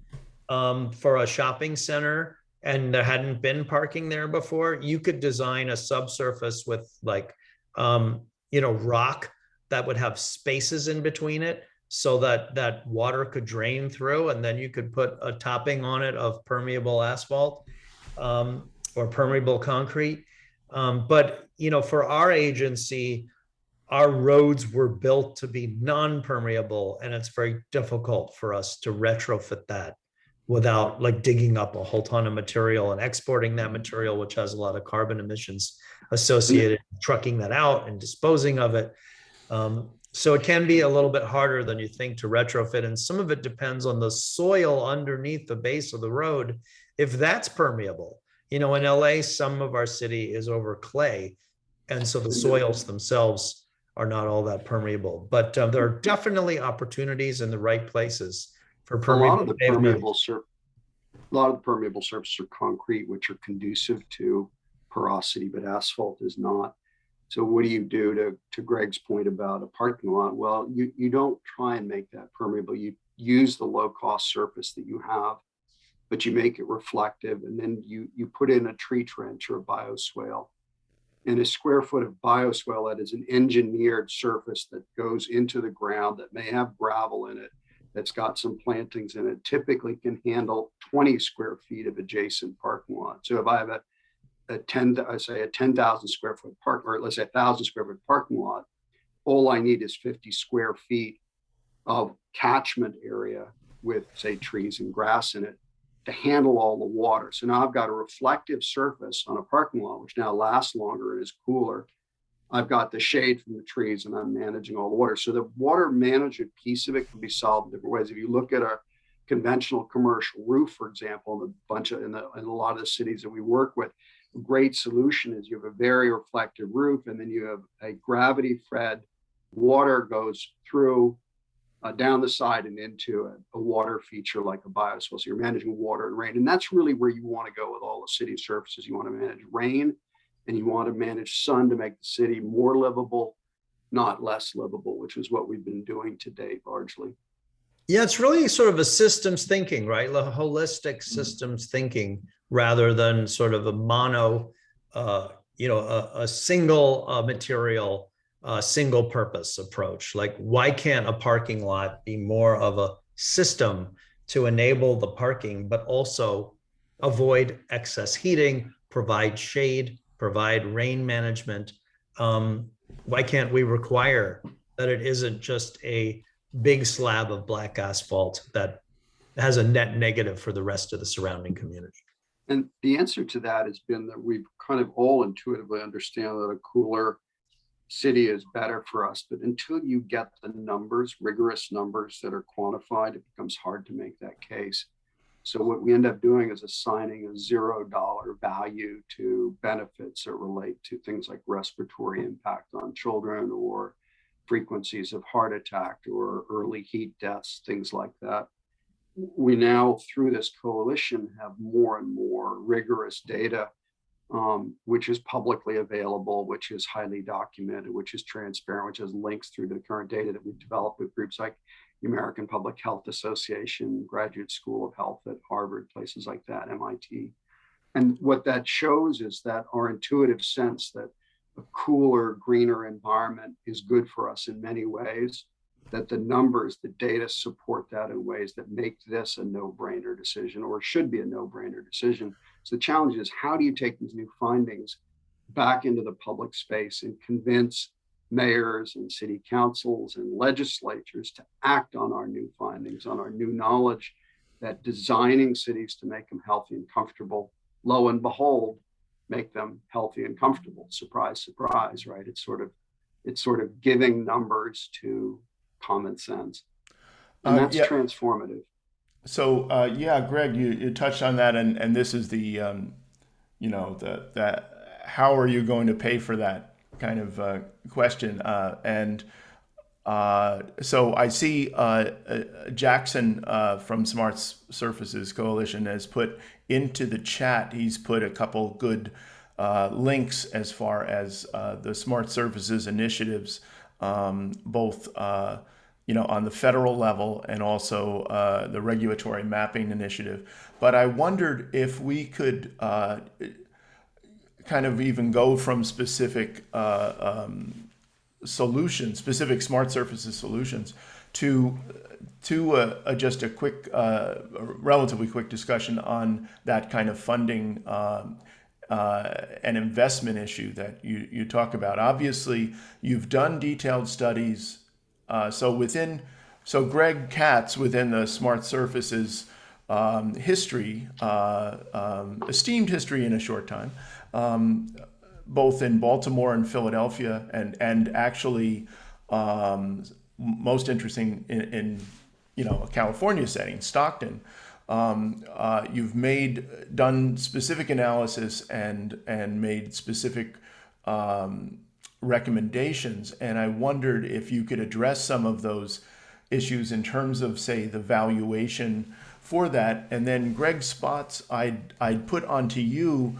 Speaker 3: for a shopping center and there hadn't been parking there before, you could design a subsurface with rock that would have spaces in between it so that water could drain through, and then you could put a topping on it of permeable asphalt or permeable concrete. But for our agency, our roads were built to be non-permeable, and it's very difficult for us to retrofit that without digging up a whole ton of material and exporting that material, which has a lot of carbon emissions associated, trucking that out and disposing of it. So it can be a little bit harder than you think to retrofit. And some of it depends on the soil underneath the base of the road, if that's permeable. In LA, some of our city is over clay. And so the soils themselves are not all that permeable. But there are definitely opportunities in the right places for permeable.
Speaker 2: A lot of the permeable surfaces are concrete, which are conducive to porosity, but asphalt is not. So what do you do to Greg's point about a parking lot? Well, you don't try and make that permeable. You use the low cost surface that you have, but you make it reflective, and then you put in a tree trench or a bioswale. And a square foot of bioswale, that is an engineered surface that goes into the ground that may have gravel in it, that's got some plantings in it, typically can handle 20 square feet of adjacent parking lot. So if I have a 10,000 square foot or let's say 1,000 square foot parking lot, all I need is 50 square feet of catchment area with, say, trees and grass in it to handle all the water. So now I've got a reflective surface on a parking lot, which now lasts longer and is cooler. I've got the shade from the trees, and I'm managing all the water. So the water management piece of it can be solved in different ways. If you look at a conventional commercial roof, for example, in a lot of the cities that we work with, a great solution is you have a very reflective roof, and then you have a gravity fed water goes through down the side and into a water feature like a bioswale. So you're managing water and rain. And that's really where you want to go with all the city surfaces. You want to manage rain and you want to manage sun to make the city more livable, not less livable, which is what we've been doing to date largely.
Speaker 3: Yeah, it's really sort of a systems thinking, right? The holistic systems thinking rather than sort of a mono, a single material, single purpose approach. Like, why can't a parking lot be more of a system to enable the parking, but also avoid excess heating, provide shade, provide rain management? Why can't we require that it isn't just a big slab of black asphalt that has a net negative for the rest of the surrounding community?
Speaker 2: And the answer to that has been that we've kind of all intuitively understand that a cooler city is better for us. But until you get the numbers, rigorous numbers that are quantified, it becomes hard to make that case. So what we end up doing is assigning a $0 value to benefits that relate to things like respiratory impact on children or frequencies of heart attack or early heat deaths, things like that. We now, through this coalition, have more and more rigorous data, which is publicly available, which is highly documented, which is transparent, which has links through to the current data that we've developed with groups like the American Public Health Association, Graduate School of Health at Harvard, places like that, MIT. And what that shows is that our intuitive sense that a cooler, greener environment is good for us in many ways, that the numbers, the data support that in ways that make this a no-brainer decision, or should be a no-brainer decision. So the challenge is, how do you take these new findings back into the public space and convince mayors and city councils and legislatures to act on our new findings, on our new knowledge that designing cities to make them healthy and comfortable, lo and behold, make them healthy and comfortable. Surprise, surprise, right? It's sort of giving numbers to common sense. And that's transformative.
Speaker 4: So Greg, you touched on that, and this is the how are you going to pay for that kind of question? So I see Jackson from Smart Surfaces Coalition has put into the chat, he's put a couple good links as far as the Smart Surfaces initiatives, both on the federal level and also the regulatory mapping initiative. But I wondered if we could kind of even go from specific solutions, specific Smart Surfaces solutions, to just a quick, relatively quick discussion on that kind of funding and investment issue that you talk about. Obviously, you've done detailed studies. So Greg Katz, within the Smart Surfaces history, esteemed history in a short time, both in Baltimore and Philadelphia, and actually most interesting in a California setting, Stockton. You've done specific analysis and made specific recommendations, and I wondered if you could address some of those issues in terms of, say, the valuation for that. And then Greg Spots, I'd put onto you,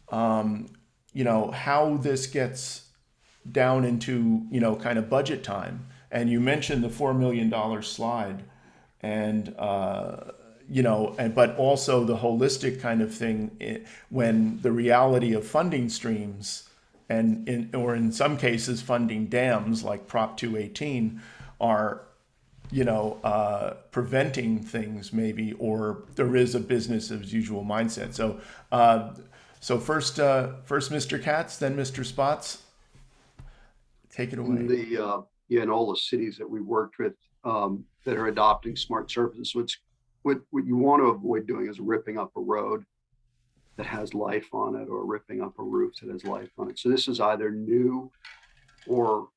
Speaker 4: how this gets down into, kind of budget time. And you mentioned the $4 million slide, and but also the holistic kind of thing when the reality of funding streams or in some cases funding dams like Prop 218 are, preventing things maybe, or there is a business as usual mindset. So first Mr. Katz, then Mr. Spots. Take it away.
Speaker 2: In all the cities that we worked with that are adopting Smart Surfaces, what you want to avoid doing is ripping up a road that has life on it, or ripping up a roof that has life on it. So this is either new or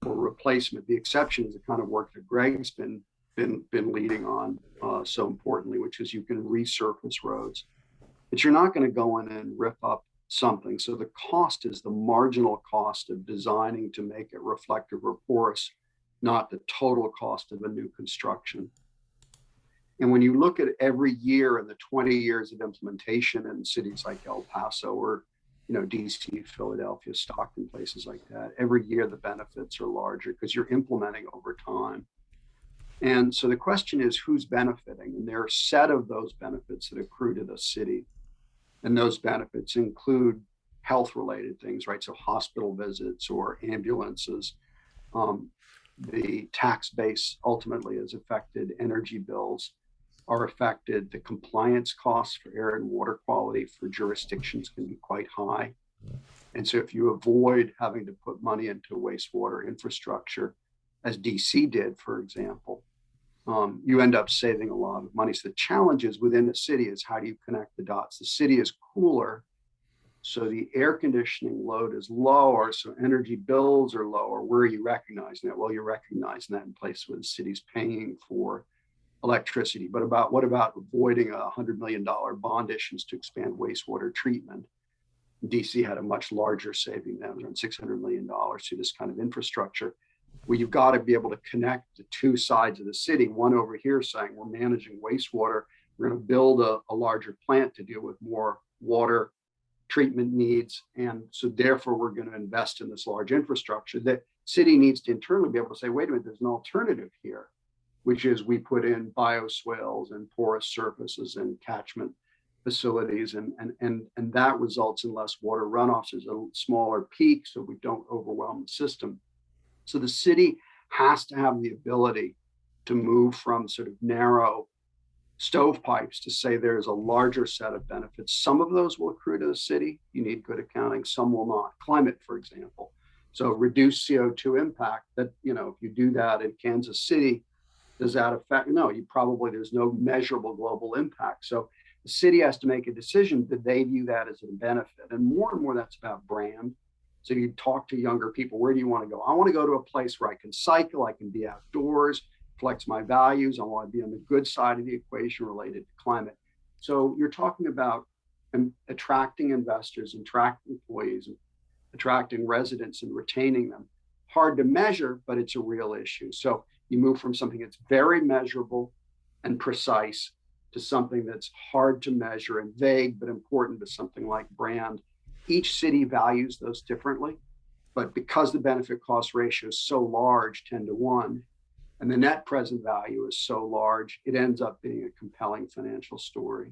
Speaker 2: replacement. The exception is the kind of work that Greg's been leading on so importantly, which is you can resurface roads, but you're not going to go in and rip up something. So the cost is the marginal cost of designing to make it reflective or porous not the total cost of a new construction. And when you look at every year in the 20 years of implementation in cities like El Paso or, DC, Philadelphia, Stockton, places like that, every year the benefits are larger because you're implementing over time. And so the question is, who's benefiting? And there are a set of those benefits that accrue to the city. And those benefits include health-related things, right? So hospital visits or ambulances. The tax base ultimately is affected. Energy bills are affected. The compliance costs for air and water quality for jurisdictions can be quite high. And so if you avoid having to put money into wastewater infrastructure, as DC did, for example, you end up saving a lot of money. So the challenges within the city is how do you connect the dots? The city is cooler, so the air conditioning load is lower, so energy bills are lower. Where are you recognizing that? Well, you're recognizing that in places where the city's paying for electricity. But what about avoiding $100 million bond issuance to expand wastewater treatment? DC had a much larger saving than around $600 million to this kind of infrastructure. Well, you've got to be able to connect the two sides of the city. One over here saying we're managing wastewater. We're going to build a larger plant to deal with more water treatment needs. And so therefore, we're going to invest in this large infrastructure. The city needs to internally be able to say, wait a minute, there's an alternative here, which is we put in bioswales and porous surfaces and catchment facilities. And that results in less water runoffs. There's a smaller peak so we don't overwhelm the system. So the city has to have the ability to move from sort of narrow stovepipes to say there's a larger set of benefits. Some of those will accrue to the city. You need good accounting. Some will not. Climate, for example. So reduce CO2 impact that, if you do that in Kansas City, does that affect? No, there's no measurable global impact. So the city has to make a decision that they view that as a benefit. And more that's about brand. So you talk to younger people, where do you want to go? I want to go to a place where I can cycle, I can be outdoors, flex my values. I want to be on the good side of the equation related to climate. So you're talking about attracting investors, attracting employees, attracting residents and retaining them. Hard to measure, but it's a real issue. So you move from something that's very measurable and precise to something that's hard to measure and vague, but important to something like brand. Each city values those differently, but because the benefit cost ratio is so large, 10-1, and the net present value is so large, it ends up being a compelling financial story.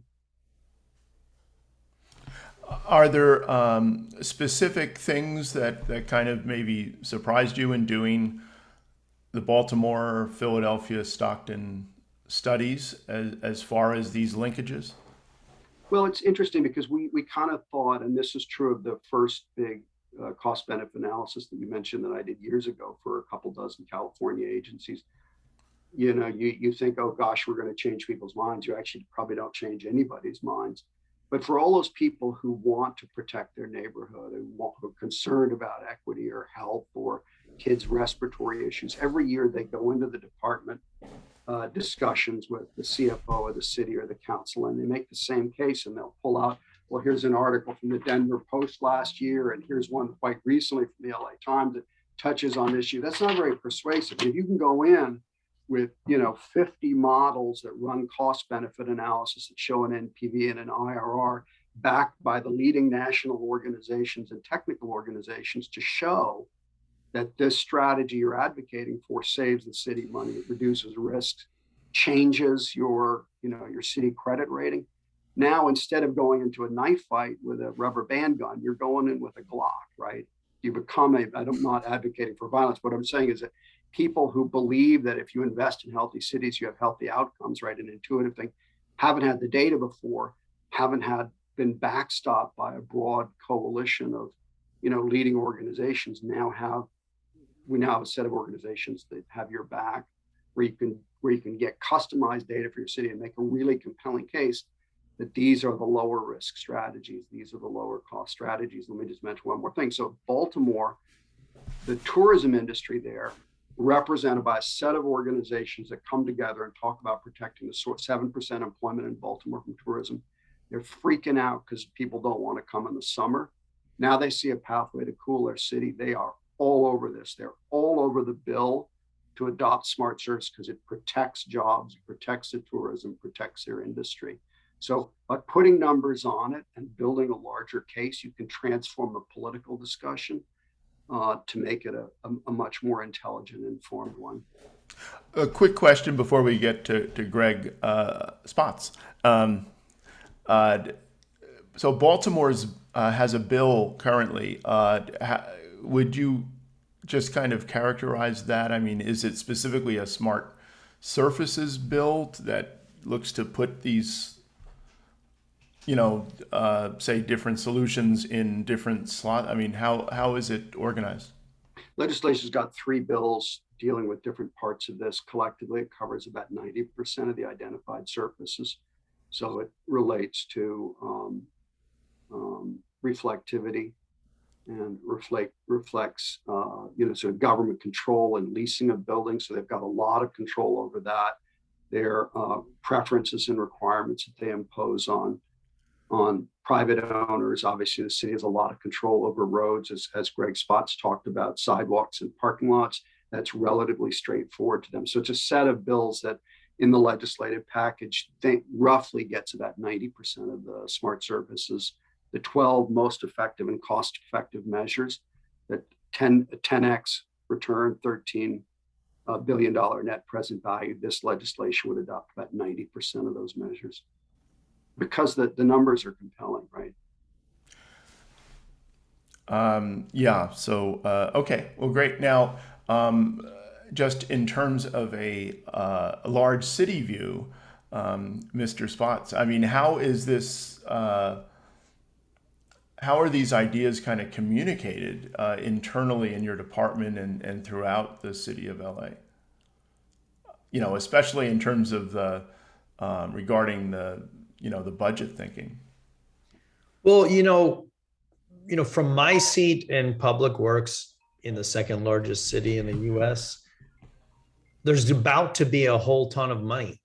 Speaker 4: Are there specific things that kind of maybe surprised you in doing the Baltimore, Philadelphia, Stockton studies as far as these linkages?
Speaker 2: Well, it's interesting because we kind of thought, and this is true of the first big cost benefit analysis that you mentioned that I did years ago for a couple dozen California agencies. You think, oh gosh, we're going to change people's minds. You actually probably don't change anybody's minds. But for all those people who want to protect their neighborhood and who are concerned about equity or health or kids' respiratory issues, every year they go into the department discussions with the CFO of the city or the council, and they make the same case, and they'll pull out, well, here's an article from the Denver Post last year, and here's one quite recently from the LA Times that touches on this issue. That's not very persuasive. If you can go in with 50 models that run cost benefit analysis that show an NPV and an IRR backed by the leading national organizations and technical organizations to show that this strategy you're advocating for saves the city money, it reduces risks, changes your city credit rating. Now, instead of going into a knife fight with a rubber band gun, you're going in with a Glock, right? You become I'm not advocating for violence. What I'm saying is that people who believe that if you invest in healthy cities, you have healthy outcomes, right? An intuitive thing, haven't had the data before, haven't been backstopped by a broad coalition of, leading organizations. We now have a set of organizations that have your back, where you can get customized data for your city and make a really compelling case that these are the lower risk strategies. These are the lower cost strategies. Let me just mention one more thing. So Baltimore, the tourism industry there, represented by a set of organizations that come together and talk about protecting the 7% employment in Baltimore from tourism. They're freaking out because people don't want to come in the summer. Now they see a pathway to cool their city. They are all over this. They're all over the bill to adopt smart surface because it protects jobs, protects the tourism, protects their industry. So by putting numbers on it and building a larger case, you can transform the political discussion to make it a much more intelligent, informed one.
Speaker 4: A quick question before we get to Greg Spots. So Baltimore's has a bill currently. Would you just kind of characterize that? I mean, is it specifically a smart surfaces bill that looks to put these, say different solutions in different slots? I mean, how is it organized?
Speaker 2: Legislation's got 3 bills dealing with different parts of this. Collectively, it covers about 90% of the identified surfaces. So it relates to reflectivity and reflects, sort of government control and leasing of buildings. So they've got a lot of control over that. Their preferences and requirements that they impose on private owners. Obviously, the city has a lot of control over roads, as Greg Spots talked about, sidewalks and parking lots. That's relatively straightforward to them. So it's a set of bills that in the legislative package, think roughly gets about 90% of the smart surfaces, the 12 most effective and cost-effective measures, that 10x return, $13 billion net present value. This legislation would adopt about 90% of those measures because the numbers are compelling, right?
Speaker 4: Yeah. So okay. Well, great. Now, just in terms of a large city view, Mr. Spots, I mean, how is this? How are these ideas kind of communicated internally in your department and throughout the city of LA? Especially in terms of the regarding the the budget thinking.
Speaker 3: Well, from my seat in public works in the second largest city in the US, there's about to be a whole ton of money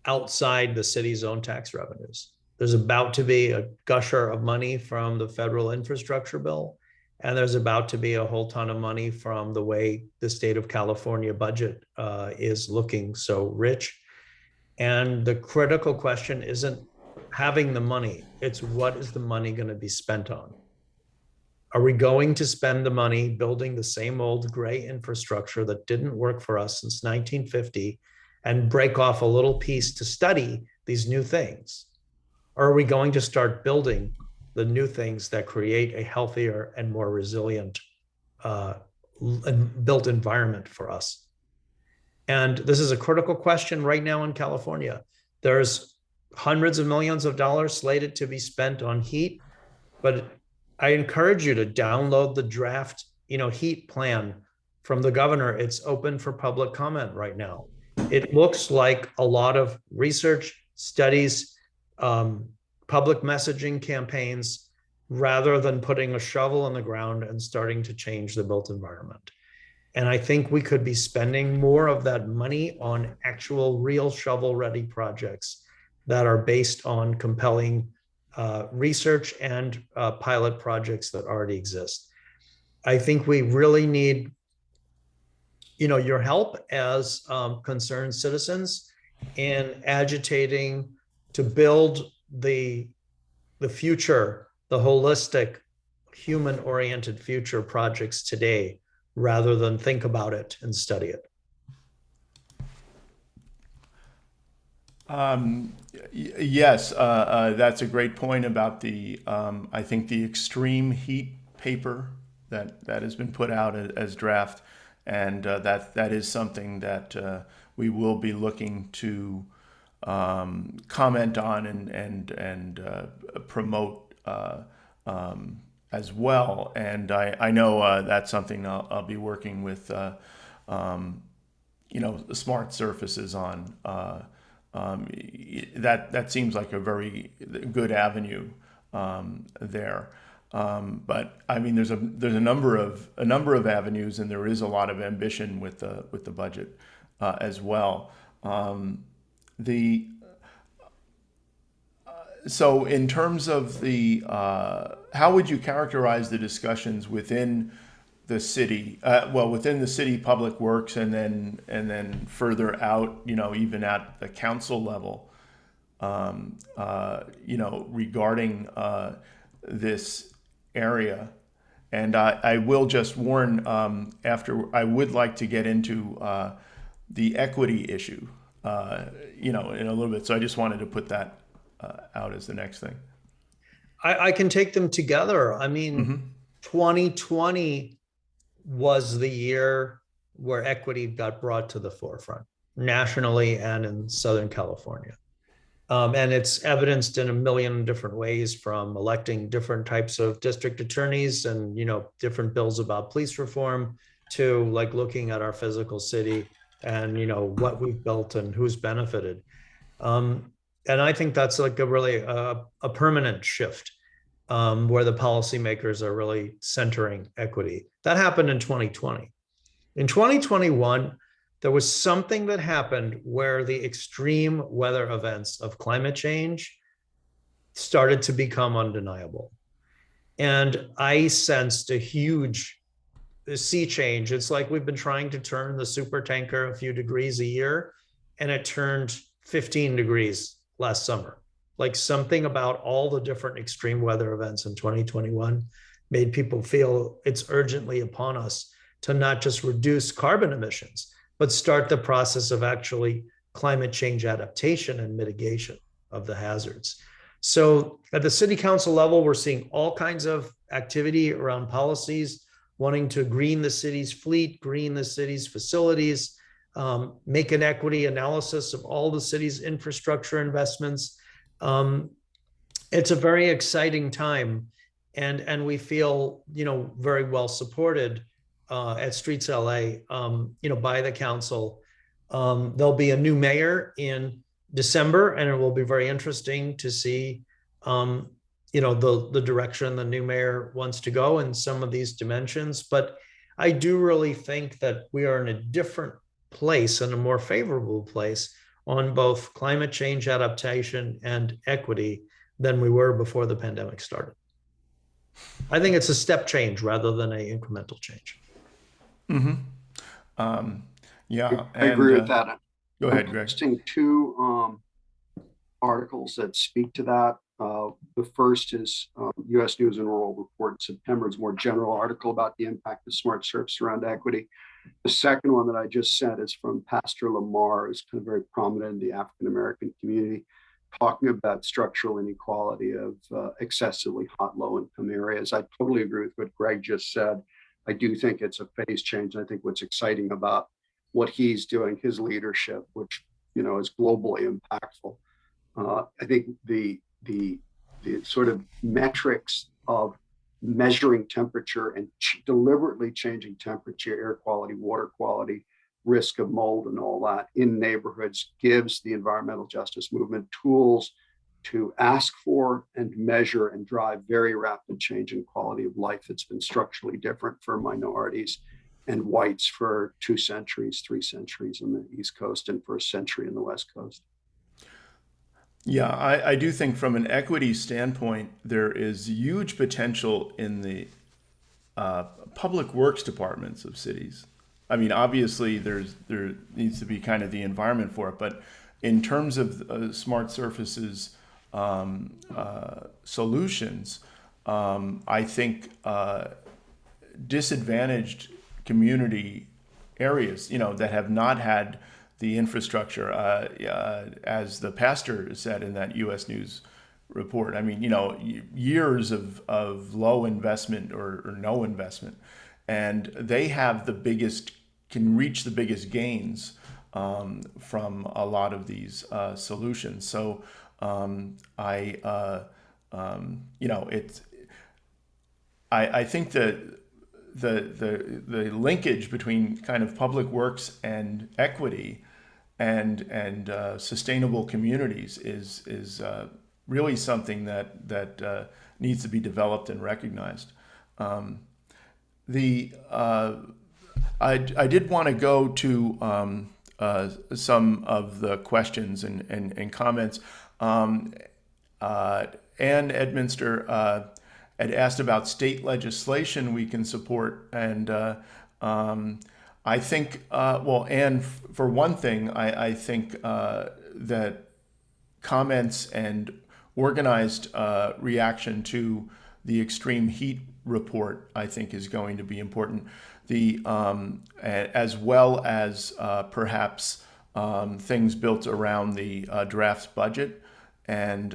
Speaker 3: outside the city's own tax revenues. There's about to be a gusher of money from the federal infrastructure bill, and there's about to be a whole ton of money from the way the state of California budget is looking so rich. And the critical question isn't having the money, it's what is the money going to be spent on? Are we going to spend the money building the same old gray infrastructure that didn't work for us since 1950 and break off a little piece to study these new things? Or are we going to start building the new things that create a healthier and more resilient built environment for us? And this is a critical question right now in California. There's hundreds of millions of dollars slated to be spent on heat, but I encourage you to download the draft, heat plan from the governor. It's open for public comment right now. It looks like a lot of research, studies, public messaging campaigns, rather than putting a shovel in the ground and starting to change the built environment. And I think we could be spending more of that money on actual real shovel-ready projects that are based on compelling research and pilot projects that already exist. I think we really need, your help as concerned citizens in agitating to build the future, the holistic, human-oriented future projects today, rather than think about it and study it.
Speaker 4: Yes, that's a great point about the, I think the extreme heat paper that has been put out as draft, and that is something that we will be looking to comment on and promote as well. And I know that's something I'll be working with the smart surfaces on. That seems like a very good avenue there. But I mean, there's a number of avenues, and there is a lot of ambition with the budget as well. So in terms of the, how would you characterize the discussions within the city, within the city public works, and then further out, even at the council level, regarding this area. And I will just warn, I would like to get into the equity issue, in a little bit. So I just wanted to put that out as the next thing.
Speaker 3: I can take them together. I mean, 2020 was the year where equity got brought to the forefront nationally and in Southern California. And it's evidenced in a million different ways, from electing different types of district attorneys and, different bills about police reform, to like looking at our physical city and, what we've built and who's benefited. And I think that's like a really a permanent shift, where the policymakers are really centering equity. That happened in 2020. In 2021, there was something that happened where the extreme weather events of climate change started to become undeniable. And I sensed a huge sea change. It's like we've been trying to turn the super tanker a few degrees a year, and it turned 15 degrees last summer. Like, something about all the different extreme weather events in 2021 made people feel it's urgently upon us to not just reduce carbon emissions, but start the process of actually climate change adaptation and mitigation of the hazards. So at the city council level, we're seeing all kinds of activity around policies, wanting to green the city's fleet, green the city's facilities, make an equity analysis of all the city's infrastructure investments. It's a very exciting time, and we feel, very well supported at StreetsLA, by the council. There'll be a new mayor in December, and it will be very interesting to see, the direction the new mayor wants to go in some of these dimensions. But I do really think that we are in a different place, and a more favorable place, on both climate change adaptation and equity than we were before the pandemic started. I think it's a step change rather than an incremental change.
Speaker 4: Yeah,
Speaker 2: I agree with that.
Speaker 4: Go ahead, Greg.
Speaker 2: I'm posting two articles that speak to that. The first is U.S. News and World Report in September's more general article about the impact of smart surface around equity. The second one that I just sent is from Pastor Lamar, who's kind of very prominent in the African-American community, talking about structural inequality of excessively hot, low-income areas. I totally agree with what Greg just said. I do think it's a phase change. I think what's exciting about what he's doing, his leadership, which is globally impactful. I think the sort of metrics of measuring temperature and deliberately changing temperature, air quality, water quality, risk of mold, and all that in neighborhoods gives the environmental justice movement tools to ask for and measure and drive very rapid change in quality of life that's been structurally different for minorities and whites for 2 centuries, 3 centuries on the East Coast, and for a century on the West Coast.
Speaker 4: Yeah, I do think from an equity standpoint, there is huge potential in the public works departments of cities. I mean, obviously, there needs to be kind of the environment for it, but in terms of smart surfaces solutions, I think disadvantaged community areas, that have not had the infrastructure, as the pastor said in that U.S. News report. I mean, years of low investment or no investment, and they have can reach the biggest gains from a lot of these solutions. So I think that the linkage between kind of public works and equity and sustainable communities is really something that needs to be developed and recognized. I did want to go to some of the questions and comments. Ann Edminster had asked about state legislation we can support. And I think, and for one thing, I think that comments and organized reaction to the extreme heat report, I think, is going to be important. As well as perhaps things built around the draft's budget, and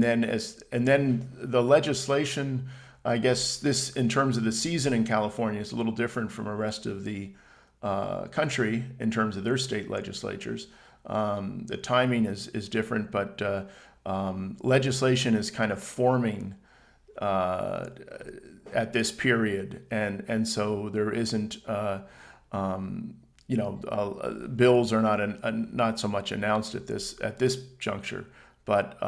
Speaker 4: then the legislation. I guess this, in terms of the season in California, is a little different from the rest of the country in terms of their state legislatures. The timing is different, but legislation is kind of forming at this period, and so there isn't, bills are not so much announced at this juncture, but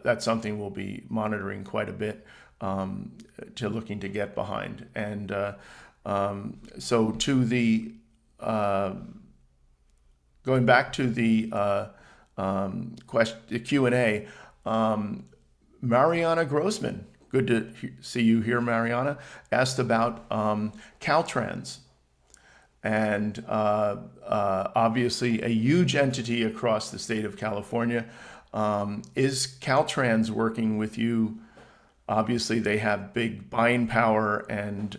Speaker 4: that's something we'll be monitoring quite a bit, looking to get behind. And so to the going back to the the Q&A, Mariana Grossman, good to see you here, Mariana, asked about Caltrans. And obviously a huge entity across the state of California. Is Caltrans working with you? Obviously they have big buying power and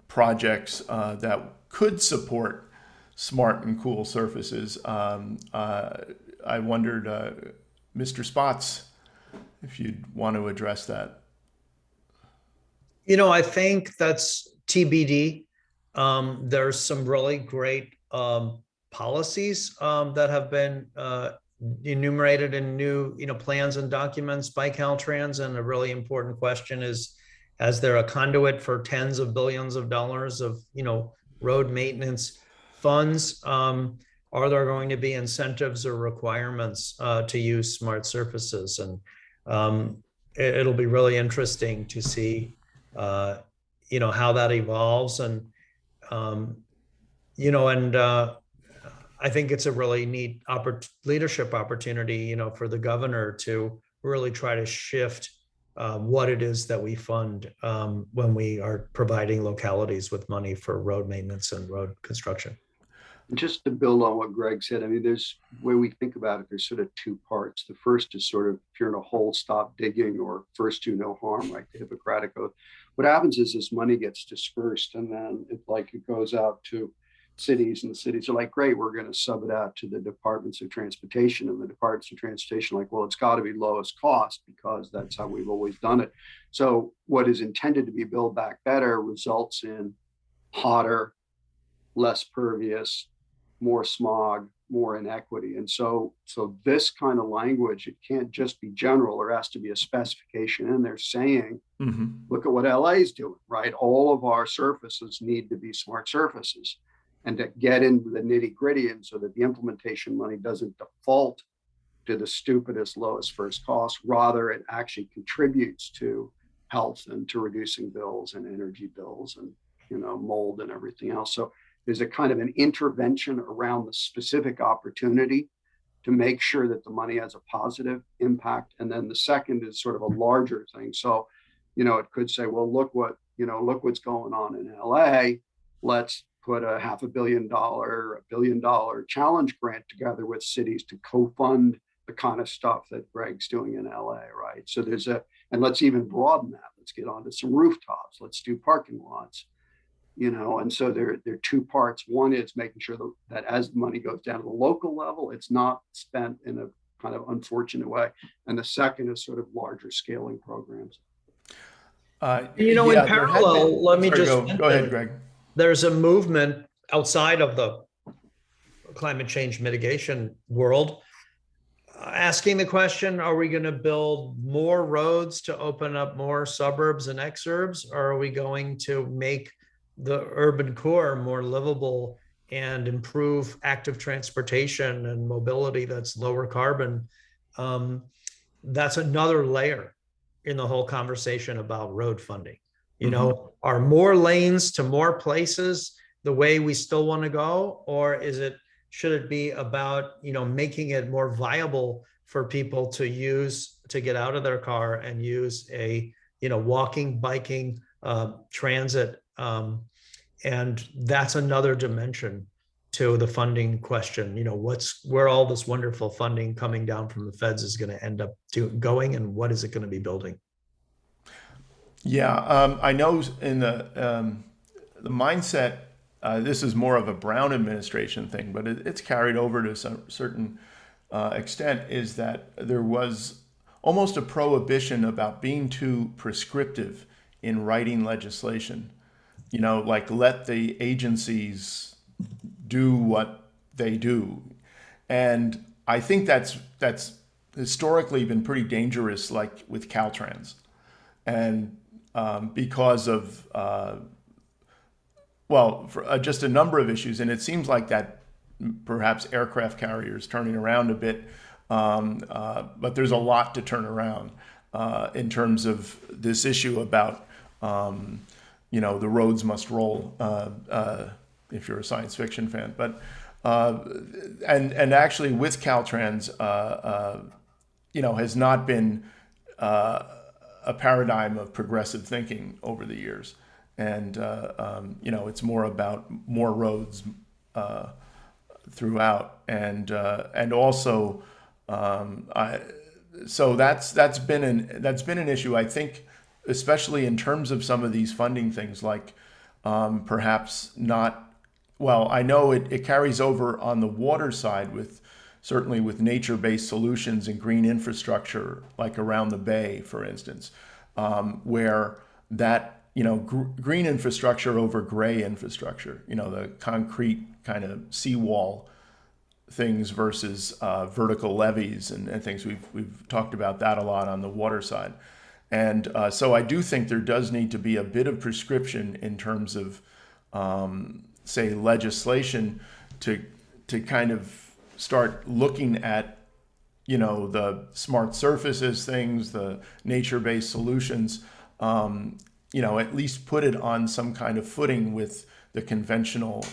Speaker 4: projects that could support smart and cool surfaces. I wondered, Mr. Spots, if you'd want to address that.
Speaker 3: I think that's TBD. There's some really great policies that have been enumerated in new plans and documents by Caltrans, and a really important question is there a conduit for tens of billions of dollars of road maintenance funds? Are there going to be incentives or requirements to use smart surfaces? And it'll be really interesting to see how that evolves. And I think it's a really neat leadership opportunity, for the governor to really try to shift what it is that we fund when we are providing localities with money for road maintenance and road construction.
Speaker 2: Just to build on what Greg said, I mean, there's, when we think about it, there's sort of two parts. The first is sort of, if you're in a hole, stop digging, or first do no harm, right? The Hippocratic Oath. What happens is this money gets dispersed, and then it goes out to cities, and the cities are like, great, we're going to sub it out to the departments of transportation, and the departments of transportation are like, well, it's got to be lowest cost because that's how we've always done it. So what is intended to be Build Back Better results in hotter, less pervious, more smog, more inequity. And so this kind of language, it can't just be general. There has to be a specification in there saying, look at what LA is doing, right? All of our surfaces need to be smart surfaces. And to get into the nitty gritty, and so that the implementation money doesn't default to the stupidest, lowest first cost, rather it actually contributes to health and to reducing bills and energy bills and, mold and everything else. So there's a kind of an intervention around the specific opportunity to make sure that the money has a positive impact. And then the second is sort of a larger thing. So, it could say, well, look what's going on in LA. Let's put a $500 million, $1 billion challenge grant together with cities to co-fund the kind of stuff that Greg's doing in LA, right? So and let's even broaden that. Let's get onto some rooftops. Let's do parking lots. And so there are two parts. One is making sure that as the money goes down to the local level, it's not spent in a kind of unfortunate way. And the second is sort of larger scaling programs.
Speaker 3: In parallel, let me just
Speaker 4: go ahead, Greg.
Speaker 3: There's a movement outside of the climate change mitigation world asking the question, are we going to build more roads to open up more suburbs and exurbs, or are we going to make the urban core more livable and improve active transportation and mobility that's lower carbon? That's another layer in the whole conversation about road funding. Are more lanes to more places the way we still want to go, or should it be about making it more viable for people to use to get out of their car and use a, walking, biking, transit. And that's another dimension to the funding question. Where all this wonderful funding coming down from the feds is going to end up going, and what is it going to be building?
Speaker 4: Yeah, I know in the mindset, this is more of a Brown administration thing, but it's carried over to some certain extent, is that there was almost a prohibition about being too prescriptive in writing legislation. Like let the agencies do what they do. And I think that's historically been pretty dangerous, like with Caltrans. And because of, for just a number of issues. And it seems like that perhaps aircraft carriers turning around a bit, but there's a lot to turn around in terms of this issue about, the roads must roll, if you're a science fiction fan. But and actually with Caltrans, has not been a paradigm of progressive thinking over the years. And, it's more about more roads throughout. And also, so that's been an issue, I think, especially in terms of some of these funding things, like perhaps not, I know it carries over on the water side certainly with nature-based solutions and green infrastructure, like around the bay, for instance, where that, green infrastructure over gray infrastructure, the concrete kind of seawall things versus vertical levees and things. We've talked about that a lot on the water side. And so I do think there does need to be a bit of prescription in terms of, say, legislation to kind of start looking at, the smart surfaces things, the nature-based solutions, at least put it on some kind of footing with the conventional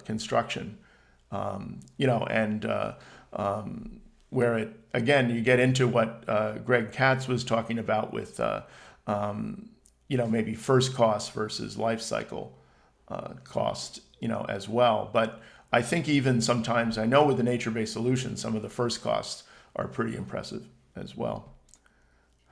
Speaker 4: construction, where it, again, you get into what Greg Katz was talking about with, maybe first cost versus life cycle cost, as well. But I think even sometimes, I know with the nature-based solutions, some of the first costs are pretty impressive as well.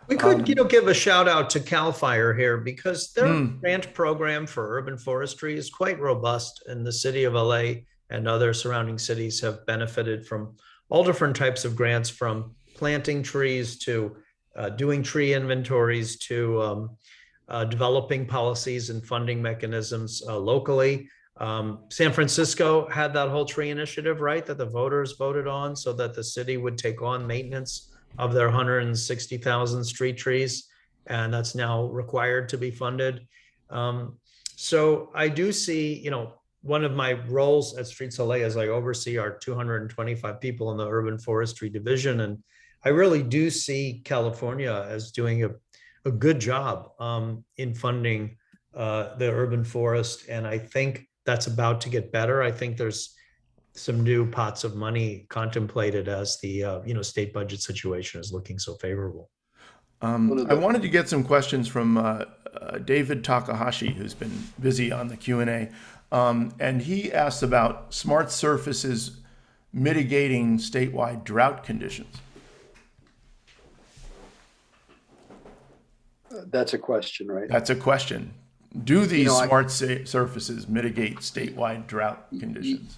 Speaker 3: We could, give a shout out to CAL FIRE here, because their grant program for urban forestry is quite robust, and the city of LA and other surrounding cities have benefited from all different types of grants, from planting trees to doing tree inventories to developing policies and funding mechanisms locally. San Francisco had that whole tree initiative, right, that the voters voted on so that the city would take on maintenance of their 160,000 street trees, and that's now required to be funded. So I do see, one of my roles at StreetsLA is I oversee our 225 people in the urban forestry division, and I really do see California as doing a good job in funding the urban forest, and I think that's about to get better. I think there's some new pots of money contemplated as the state budget situation is looking so favorable.
Speaker 4: I wanted to get some questions from David Takahashi, who's been busy on the Q&A, and he asked about smart surfaces mitigating statewide drought conditions.
Speaker 2: That's a question, right?
Speaker 4: That's a question. Do these smart surfaces mitigate statewide drought conditions?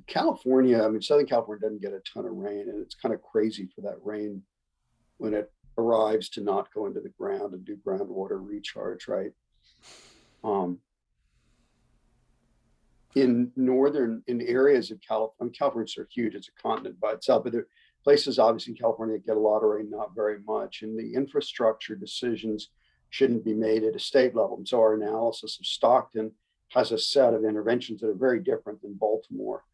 Speaker 2: California, Southern California doesn't get a ton of rain, and it's kind of crazy for that rain when it arrives to not go into the ground and do groundwater recharge, right? In areas of California, California's are huge, it's a continent by itself, but there are places obviously in California that get a lot of rain, not very much, and the infrastructure decisions shouldn't be made at a state level. And so our analysis of Stockton has a set of interventions that are very different than Baltimore.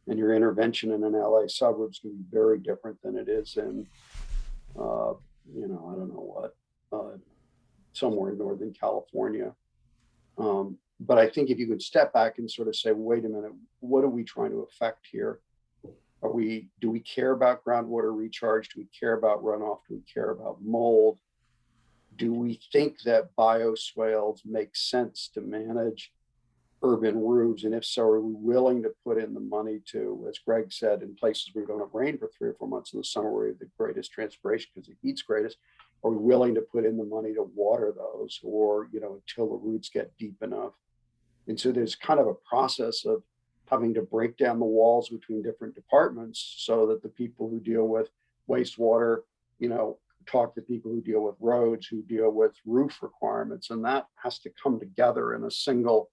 Speaker 2: And your intervention in an LA suburb is going to be very different than it is in, I don't know what, somewhere in Northern California. But I think if you could step back and sort of say, wait a minute, what are we trying to affect here? Do we care about groundwater recharge? Do we care about runoff? Do we care about mold? Do we think that bioswales make sense to manage urban roofs? And if so, are we willing to put in the money to, as Greg said, in places where we don't have rain for 3 or 4 months in the summer where we have the greatest transpiration because the heat's greatest, are we willing to put in the money to water those, or, until the roots get deep enough? And so there's kind of a process of having to break down the walls between different departments so that the people who deal with wastewater, talk to people who deal with roads, who deal with roof requirements, and that has to come together in a single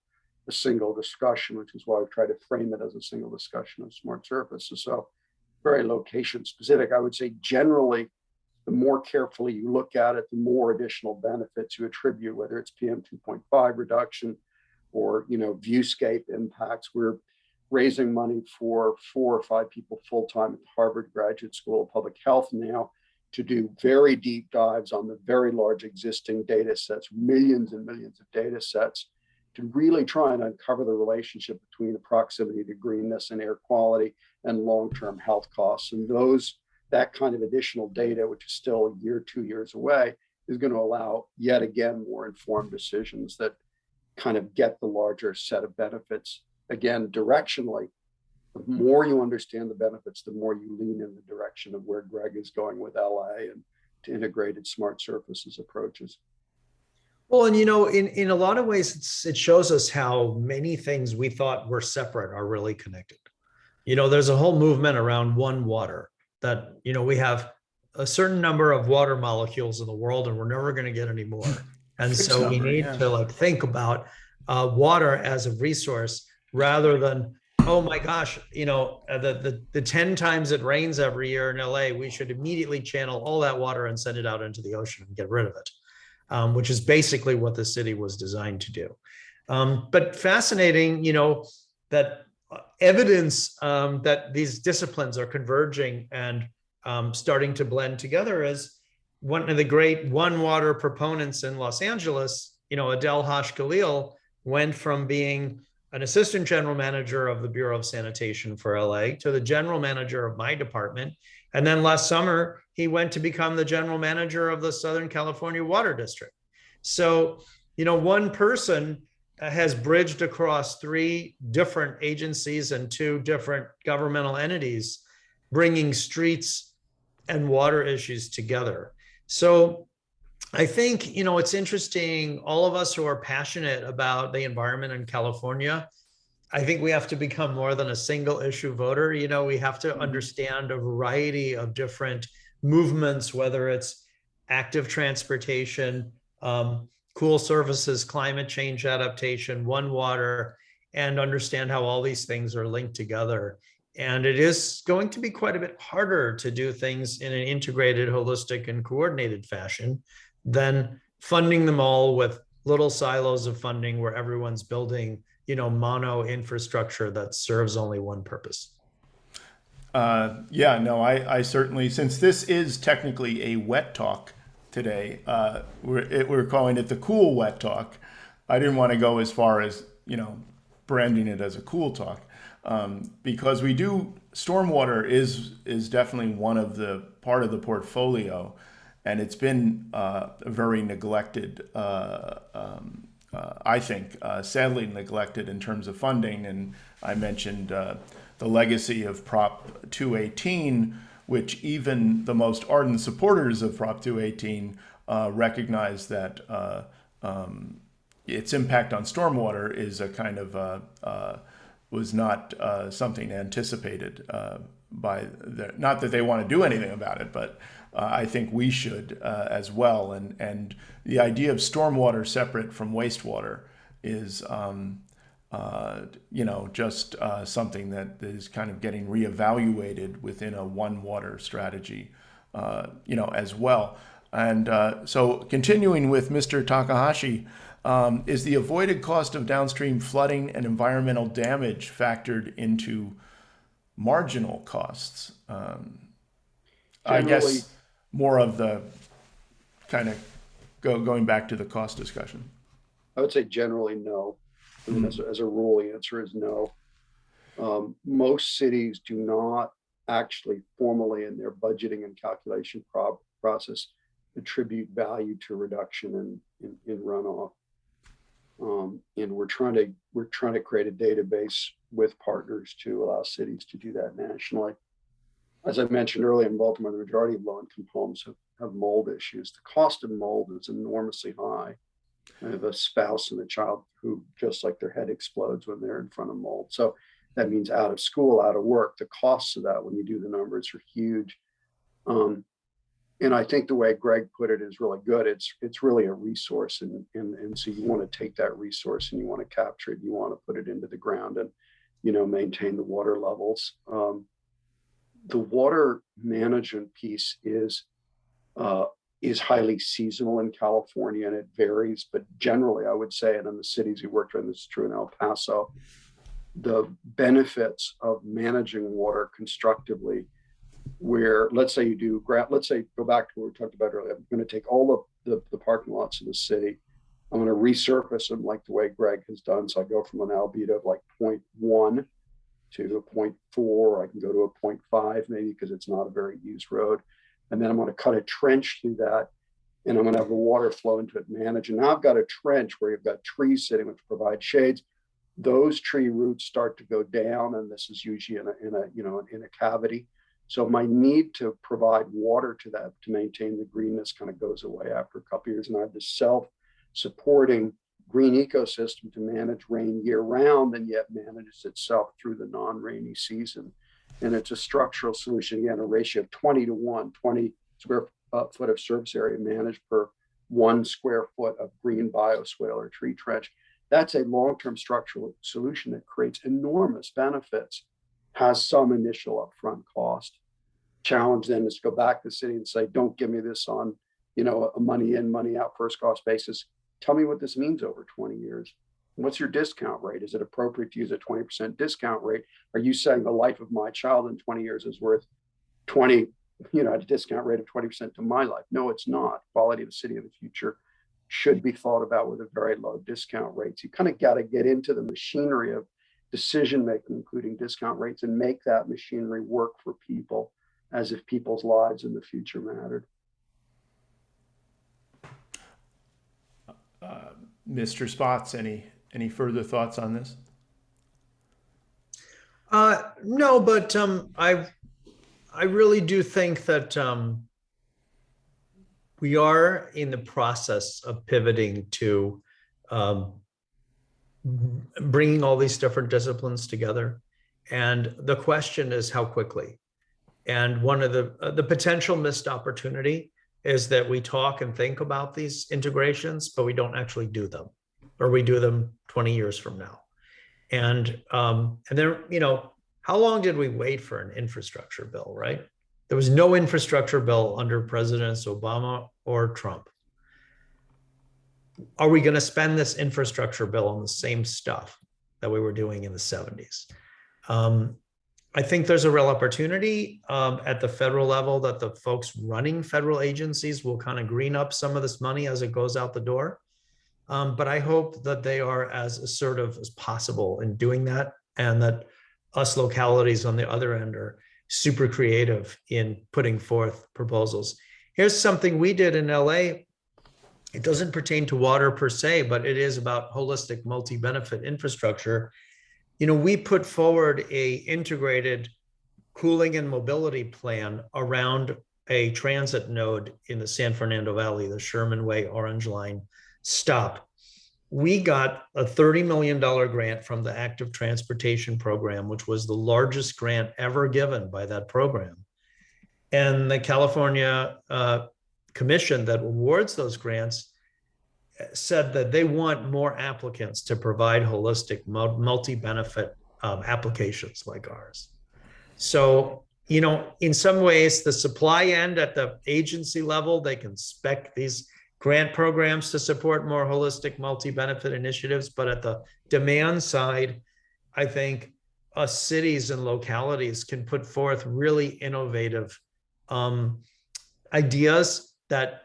Speaker 2: discussion, which is why I try to frame it as a single discussion of smart surfaces. So very location specific. I would say generally, the more carefully you look at it, the more additional benefits you attribute, whether it's PM 2.5 reduction or viewscape impacts. We're raising money for 4 or 5 people full-time at the Harvard Graduate School of Public Health now to do very deep dives on the very large existing data sets, millions and millions of data sets, to really try and uncover the relationship between the proximity to greenness and air quality and long-term health costs. And that kind of additional data, which is still a year, 2 years away, is going to allow yet again more informed decisions that kind of get the larger set of benefits. Again, directionally, the more you understand the benefits, the more you lean in the direction of where Greg is going with LA and to integrated smart surfaces approaches.
Speaker 3: Well, and in a lot of ways, it shows us how many things we thought were separate are really connected. There's a whole movement around one water that, we have a certain number of water molecules in the world and we're never going to get any more. And so we need to think about water as a resource rather than, oh my gosh, the 10 times it rains every year in LA, we should immediately channel all that water and send it out into the ocean and get rid of it, which is basically what the city was designed to do. But fascinating, that evidence that these disciplines are converging and starting to blend together is one of the great one water proponents in Los Angeles, Adel Hashkhalil, went from being an assistant general manager of the Bureau of Sanitation for LA to the general manager of my department. And then last summer, he went to become the general manager of the Southern California Water District. So, one person has bridged across 3 different agencies and 2 different governmental entities, bringing streets and water issues together. So I think, it's interesting, all of us who are passionate about the environment in California, I think we have to become more than a single issue voter. We have to understand a variety of different movements, whether it's active transportation, cool services, climate change adaptation, one water, and understand how all these things are linked together. And it is going to be quite a bit harder to do things in an integrated, holistic, and coordinated fashion than funding them all with little silos of funding where everyone's building, mono infrastructure that serves only one purpose.
Speaker 4: I certainly, since this is technically a wet talk today, we're calling it the cool wet talk. I didn't want to go as far as, branding it as a cool talk, because stormwater is definitely one of the part of the portfolio. And it's been very neglected, I think, sadly neglected in terms of funding. And I mentioned the legacy of Prop 218, which even the most ardent supporters of Prop 218 recognize that its impact on stormwater is a kind of, was not something anticipated by not that they want to do anything about it, but I think we should as well. And the idea of stormwater separate from wastewater is, just something that is kind of getting reevaluated within a one water strategy, as well. And so continuing with Mr. Takahashi, is the avoided cost of downstream flooding and environmental damage factored into marginal costs? I guess more of the kind of going back to the cost discussion.
Speaker 2: I would say generally no. As a rule, the answer is no. Most cities do not actually formally in their budgeting and calculation process attribute value to reduction in runoff. And we're trying to create a database with partners to allow cities to do that nationally. As I mentioned earlier, in Baltimore, the majority of low-income homes have mold issues. The cost of mold is enormously high. I have a spouse and a child who just like their head explodes when they're in front of mold. So that means out of school, out of work. The costs of that, when you do the numbers, are huge. And I think the way Greg put it is really good. It's really a resource, and so you want to take that resource and you want to capture it. You want to put it into the ground and maintain the water levels. The water management piece is highly seasonal in California, and it varies. But generally, I would say, and in the cities we worked in, this is true in El Paso, the benefits of managing water constructively, where let's say go back to what we talked about earlier. I'm going to take all of the parking lots in the city. I'm going to resurface them like the way Greg has done. So I go from an albedo of like 0.1 to a 0.4. I can go to a 0.5 maybe because it's not a very used road. And then I'm going to cut a trench through that, and I'm going to have the water flow into it, manage. And now I've got a trench where you've got trees sitting, which provide shades. Those tree roots start to go down, and this is usually in a cavity. So my need to provide water to that to maintain the greenness kind of goes away after a couple of years. And I have this self-supporting green ecosystem to manage rain year round, and yet manages itself through the non-rainy season. And it's a structural solution, again, a ratio of 20 to 1, 20 square foot of surface area managed per 1 square foot of green bioswale or tree trench. That's a long-term structural solution that creates enormous benefits, has some initial upfront cost. Challenge then is to go back to the city and say, don't give me this on, a money in, money out first cost basis. Tell me what this means over 20 years. What's your discount rate? Is it appropriate to use a 20% discount rate? Are you saying the life of my child in 20 years is worth 20, at a discount rate of 20% to my life? No, it's not. Quality of the city of the future should be thought about with a very low discount rates. You kind of got to get into the machinery of decision-making, including discount rates, and make that machinery work for people as if people's lives in the future mattered.
Speaker 4: Mr. Spots, any further thoughts on this?
Speaker 3: No, but I really do think that we are in the process of pivoting to bringing all these different disciplines together. And the question is how quickly. And one of the potential missed opportunity is that we talk and think about these integrations, but we don't actually do them, or we do them 20 years from now. And then, how long did we wait for an infrastructure bill, right? There was no infrastructure bill under Presidents Obama or Trump. Are we going to spend this infrastructure bill on the same stuff that we were doing in the 70s? I think there's a real opportunity at the federal level that the folks running federal agencies will kind of green up some of this money as it goes out the door. But I hope that they are as assertive as possible in doing that, and that us localities on the other end are super creative in putting forth proposals. Here's something we did in LA. It doesn't pertain to water per se, but it is about holistic multi-benefit infrastructure. We put forward a integrated cooling and mobility plan around a transit node in the San Fernando Valley, the Sherman Way Orange Line stop. We got a $30 million grant from the Active Transportation Program, which was the largest grant ever given by that program. And the California Commission that awards those grants said that they want more applicants to provide holistic multi-benefit applications like ours. So, in some ways, the supply end at the agency level, they can spec these grant programs to support more holistic multi-benefit initiatives. But at the demand side, I think us cities and localities can put forth really innovative ideas that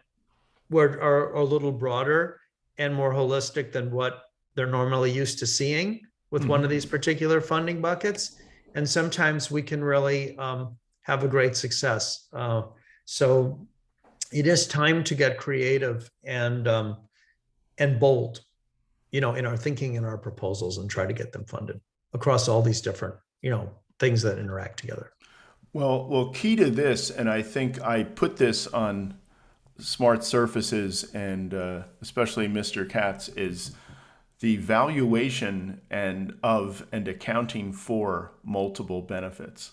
Speaker 3: are a little broader and more holistic than what they're normally used to seeing with one of these particular funding buckets. And sometimes we can really have a great success. So it is time to get creative and bold, in our thinking and our proposals, and try to get them funded across all these different, things that interact together.
Speaker 4: Well, key to this, and I think I put this on smart surfaces and especially Mr. Katz, is the valuation and accounting for multiple benefits.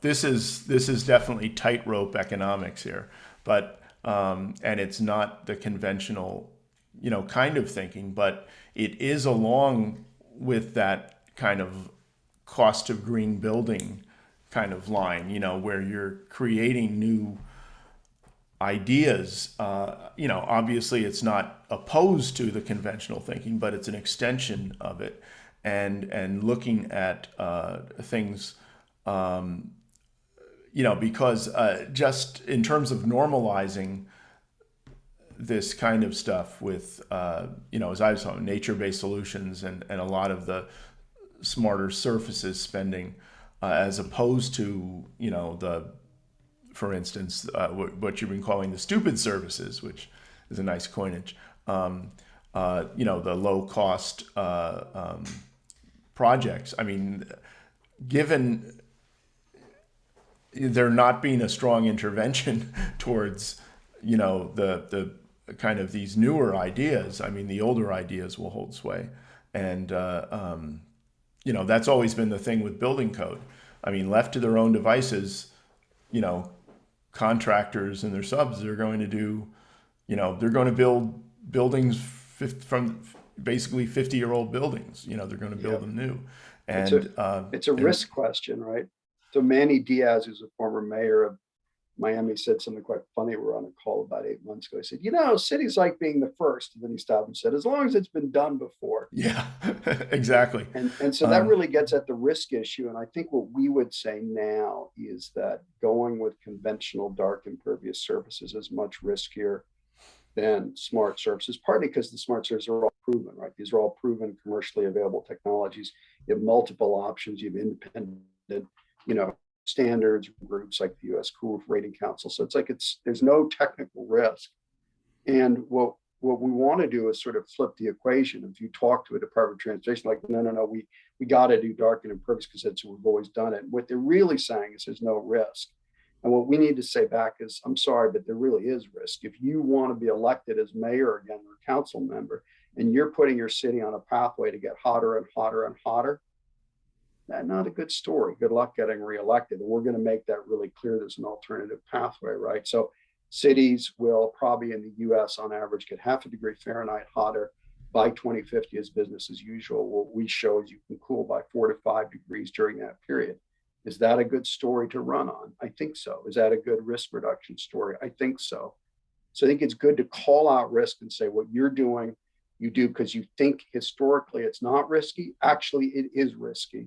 Speaker 4: This is definitely tightrope economics here, but and it's not the conventional, kind of thinking, but it is along with that kind of cost of green building kind of line, where you're creating new ideas. Obviously it's not opposed to the conventional thinking, but it's an extension of it, and looking at things, because just in terms of normalizing this kind of stuff with, as I saw, nature-based solutions and a lot of the smarter surfaces spending, as opposed to, for instance, what you've been calling the stupid services, which is a nice coinage, the low cost projects. I mean, given there not being a strong intervention towards, the kind of these newer ideas, I mean, the older ideas will hold sway. And, that's always been the thing with building code. I mean, left to their own devices, contractors and their subs are going to do, they're going to build buildings from basically 50-year-old buildings. They're going to build them new. And
Speaker 2: it's a risk question, right? So Manny Diaz, who's a former mayor of Miami, said something quite funny. We were on a call about 8 months ago. He said, cities like being the first. And then he stopped and said, as long as it's been done before.
Speaker 4: Yeah, exactly.
Speaker 2: And so that really gets at the risk issue. And I think what we would say now is that going with conventional dark impervious surfaces is much riskier than smart surfaces, partly because the smart surfaces are all proven, right? These are all proven commercially available technologies. You have multiple options. You have independent, standards groups like the U.S. Cool Rating Council. So there's no technical risk. And what we want to do is sort of flip the equation. If you talk to a Department of Transportation, like, no, we got to do dark and impervious because that's what we've always done it. What they're really saying is there's no risk. And what we need to say back is, I'm sorry, but there really is risk. If you want to be elected as mayor again or council member, and you're putting your city on a pathway to get hotter and hotter and hotter, that's not a good story. Good luck getting reelected. And we're going to make that really clear. There's an alternative pathway, right? So cities will probably in the US on average get 0.5 degree Fahrenheit hotter by 2050 as business as usual. What we show is you can cool by 4 to 5 degrees during that period. Is that a good story to run on? I think so. Is that a good risk reduction story? I think so. So I think it's good to call out risk and say what you're doing, you do because you think historically it's not risky. Actually, it is risky.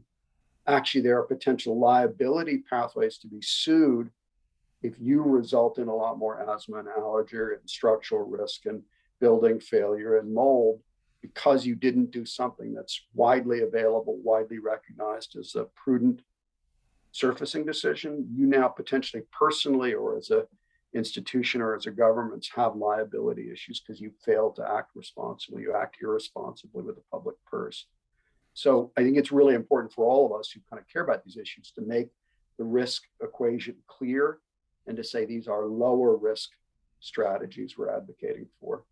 Speaker 2: Actually, there are potential liability pathways to be sued if you result in a lot more asthma and allergy and structural risk and building failure and mold because you didn't do something that's widely available, widely recognized as a prudent surfacing decision. You now potentially personally or as an institution or as a government have liability issues because you failed to act responsibly. You act irresponsibly with the public purse. So I think it's really important for all of us who kind of care about these issues to make the risk equation clear and to say these are lower risk strategies we're advocating for.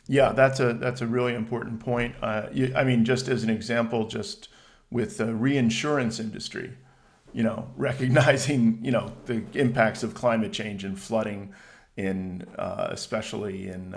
Speaker 4: Yeah, that's a really important point. I mean, just as an example, just with the reinsurance industry, recognizing, the impacts of climate change and flooding in, especially in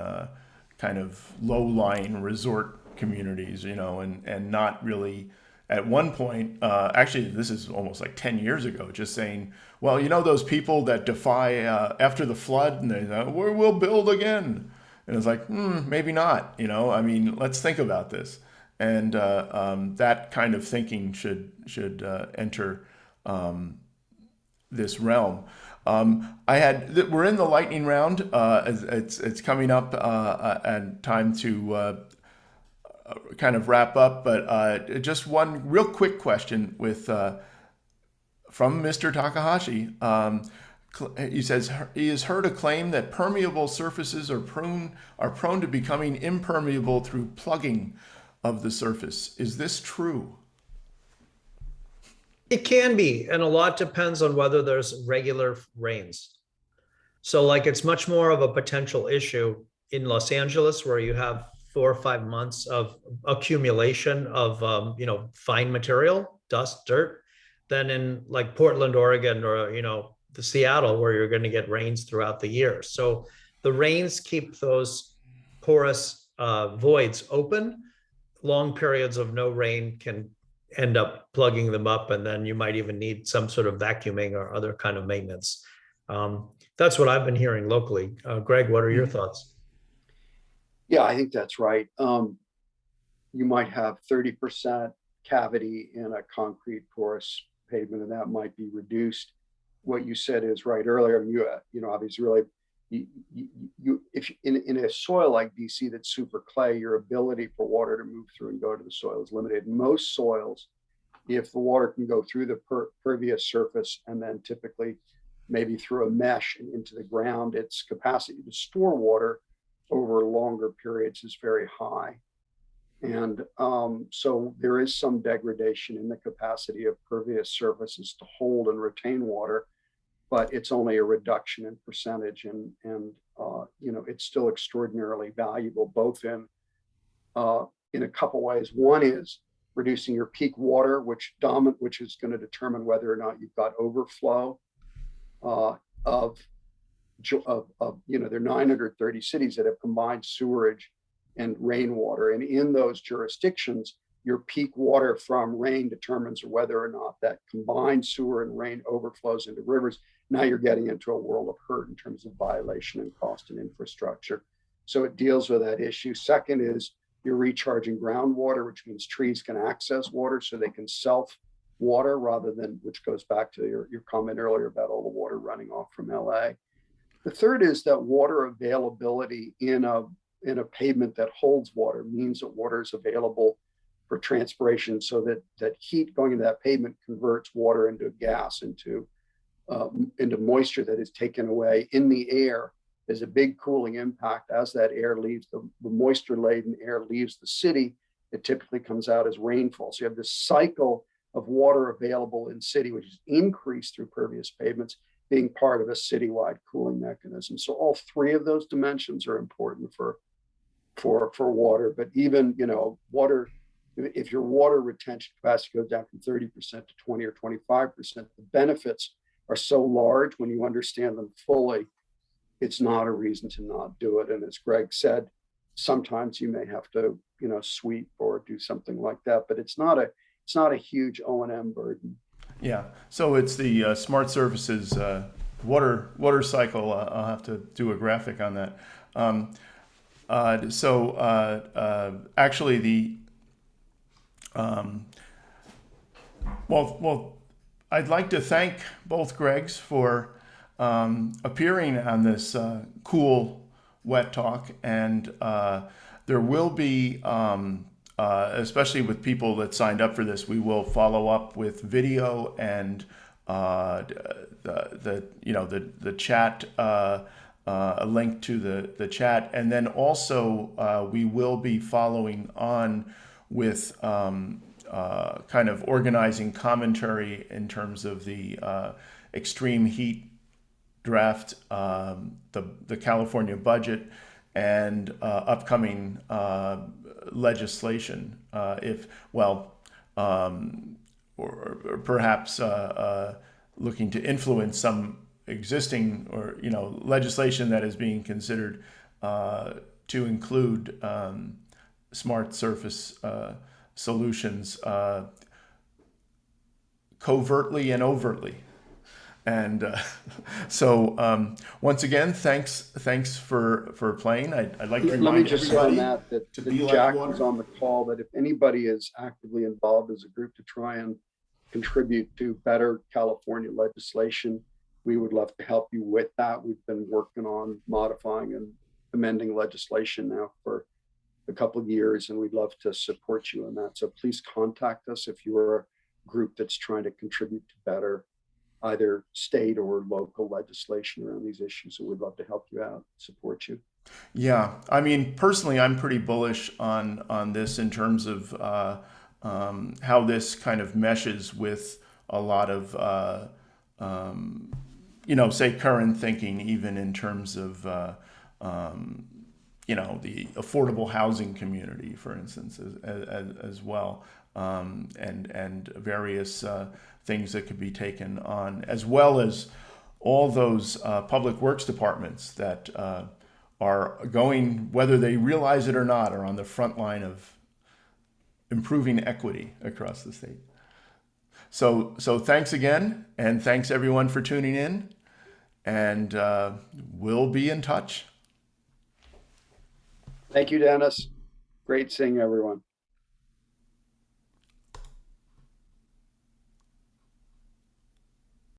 Speaker 4: kind of low-lying resort communities, and not really at one point, actually, this is almost like 10 years ago, just saying, well, those people that defy after the flood and they we'll build again. And it's like, maybe not, I mean, let's think about this. And that kind of thinking should enter this realm. We're in the lightning round. It's coming up and time to kind of wrap up, but just one real quick question with from Mr. Takahashi. He says he has heard a claim that permeable surfaces are prone to becoming impermeable through plugging of the surface. Is this true?
Speaker 3: It can be, and a lot depends on whether there's regular rains. So like it's much more of a potential issue in Los Angeles where you have 4 or 5 months of accumulation of fine material, dust, dirt, than in like Portland, Oregon, or the Seattle, where you're going to get rains throughout the year. So the rains keep those porous voids open. Long periods of no rain can end up plugging them up, and then you might even need some sort of vacuuming or other kind of maintenance. That's what I've been hearing locally. Greg, what are your thoughts?
Speaker 2: Yeah, I think that's right. You might have 30% cavity in a concrete porous pavement, and that might be reduced. What you said is right earlier. Obviously, really, if in a soil like DC that's super clay, your ability for water to move through and go to the soil is limited. In most soils, if the water can go through the pervious surface and then typically maybe through a mesh and into the ground, its capacity to store water over longer periods is very high. And so there is some degradation in the capacity of pervious surfaces to hold and retain water, but it's only a reduction in percentage, and it's still extraordinarily valuable, both in a couple ways. One is reducing your peak water, which is going to determine whether or not you've got overflow of there are 930 cities that have combined sewerage and rainwater, and in those jurisdictions, your peak water from rain determines whether or not that combined sewer and rain overflows into rivers. Now you're getting into a world of hurt in terms of violation and cost and infrastructure. So it deals with that issue. Second is you're recharging groundwater, which means trees can access water so they can self water rather than, which goes back to your comment earlier about all the water running off from LA. The third is that water availability in a pavement that holds water means that water is available for transpiration, so that heat going into that pavement converts water into gas, into moisture that is taken away in the air. There's a big cooling impact as that air leaves, the moisture-laden air leaves the city. It typically comes out as rainfall. So you have this cycle of water available in city, which is increased through pervious pavements, being part of a citywide cooling mechanism. So all three of those dimensions are important for water. But even water, if your water retention capacity goes down from 30% to 20 or 25%, the benefits are so large when you understand them fully, it's not a reason to not do it. And as Greg said, sometimes you may have to, sweep or do something like that, but it's not a huge O&M burden.
Speaker 4: Yeah, so it's the smart surfaces water cycle. I'll have to do a graphic on that. Actually, the I'd like to thank both Gregs for appearing on this cool wet talk, and there will be. Especially with people that signed up for this, we will follow up with video and the chat, a link to the chat, and then also we will be following on with kind of organizing commentary in terms of the extreme heat draft, the California budget, and upcoming legislation, or perhaps looking to influence some existing or legislation that is being considered to include smart surface solutions covertly and overtly. And so once again, thanks for playing. I'd like to remind
Speaker 2: Let me just say on
Speaker 4: everybody
Speaker 2: that
Speaker 4: to be
Speaker 2: Jack
Speaker 4: like water.
Speaker 2: was on the call, that if anybody is actively involved as a group to try and contribute to better California legislation, we would love to help you with that. We've been working on modifying and amending legislation now for a couple of years, and we'd love to support you in that. So please contact us if you're a group that's trying to contribute to better either state or local legislation around these issues. So we'd love to help you out, support you.
Speaker 4: Yeah, I mean, personally, I'm pretty bullish on this in terms of how this kind of meshes with a lot of say current thinking, even in terms of the affordable housing community, for instance, as well, and various things that could be taken on, as well as all those public works departments that are going, whether they realize it or not, are on the front line of improving equity across the state. So thanks again, and thanks everyone for tuning in, and we'll be in touch.
Speaker 2: Thank you, Dennis. Great seeing everyone.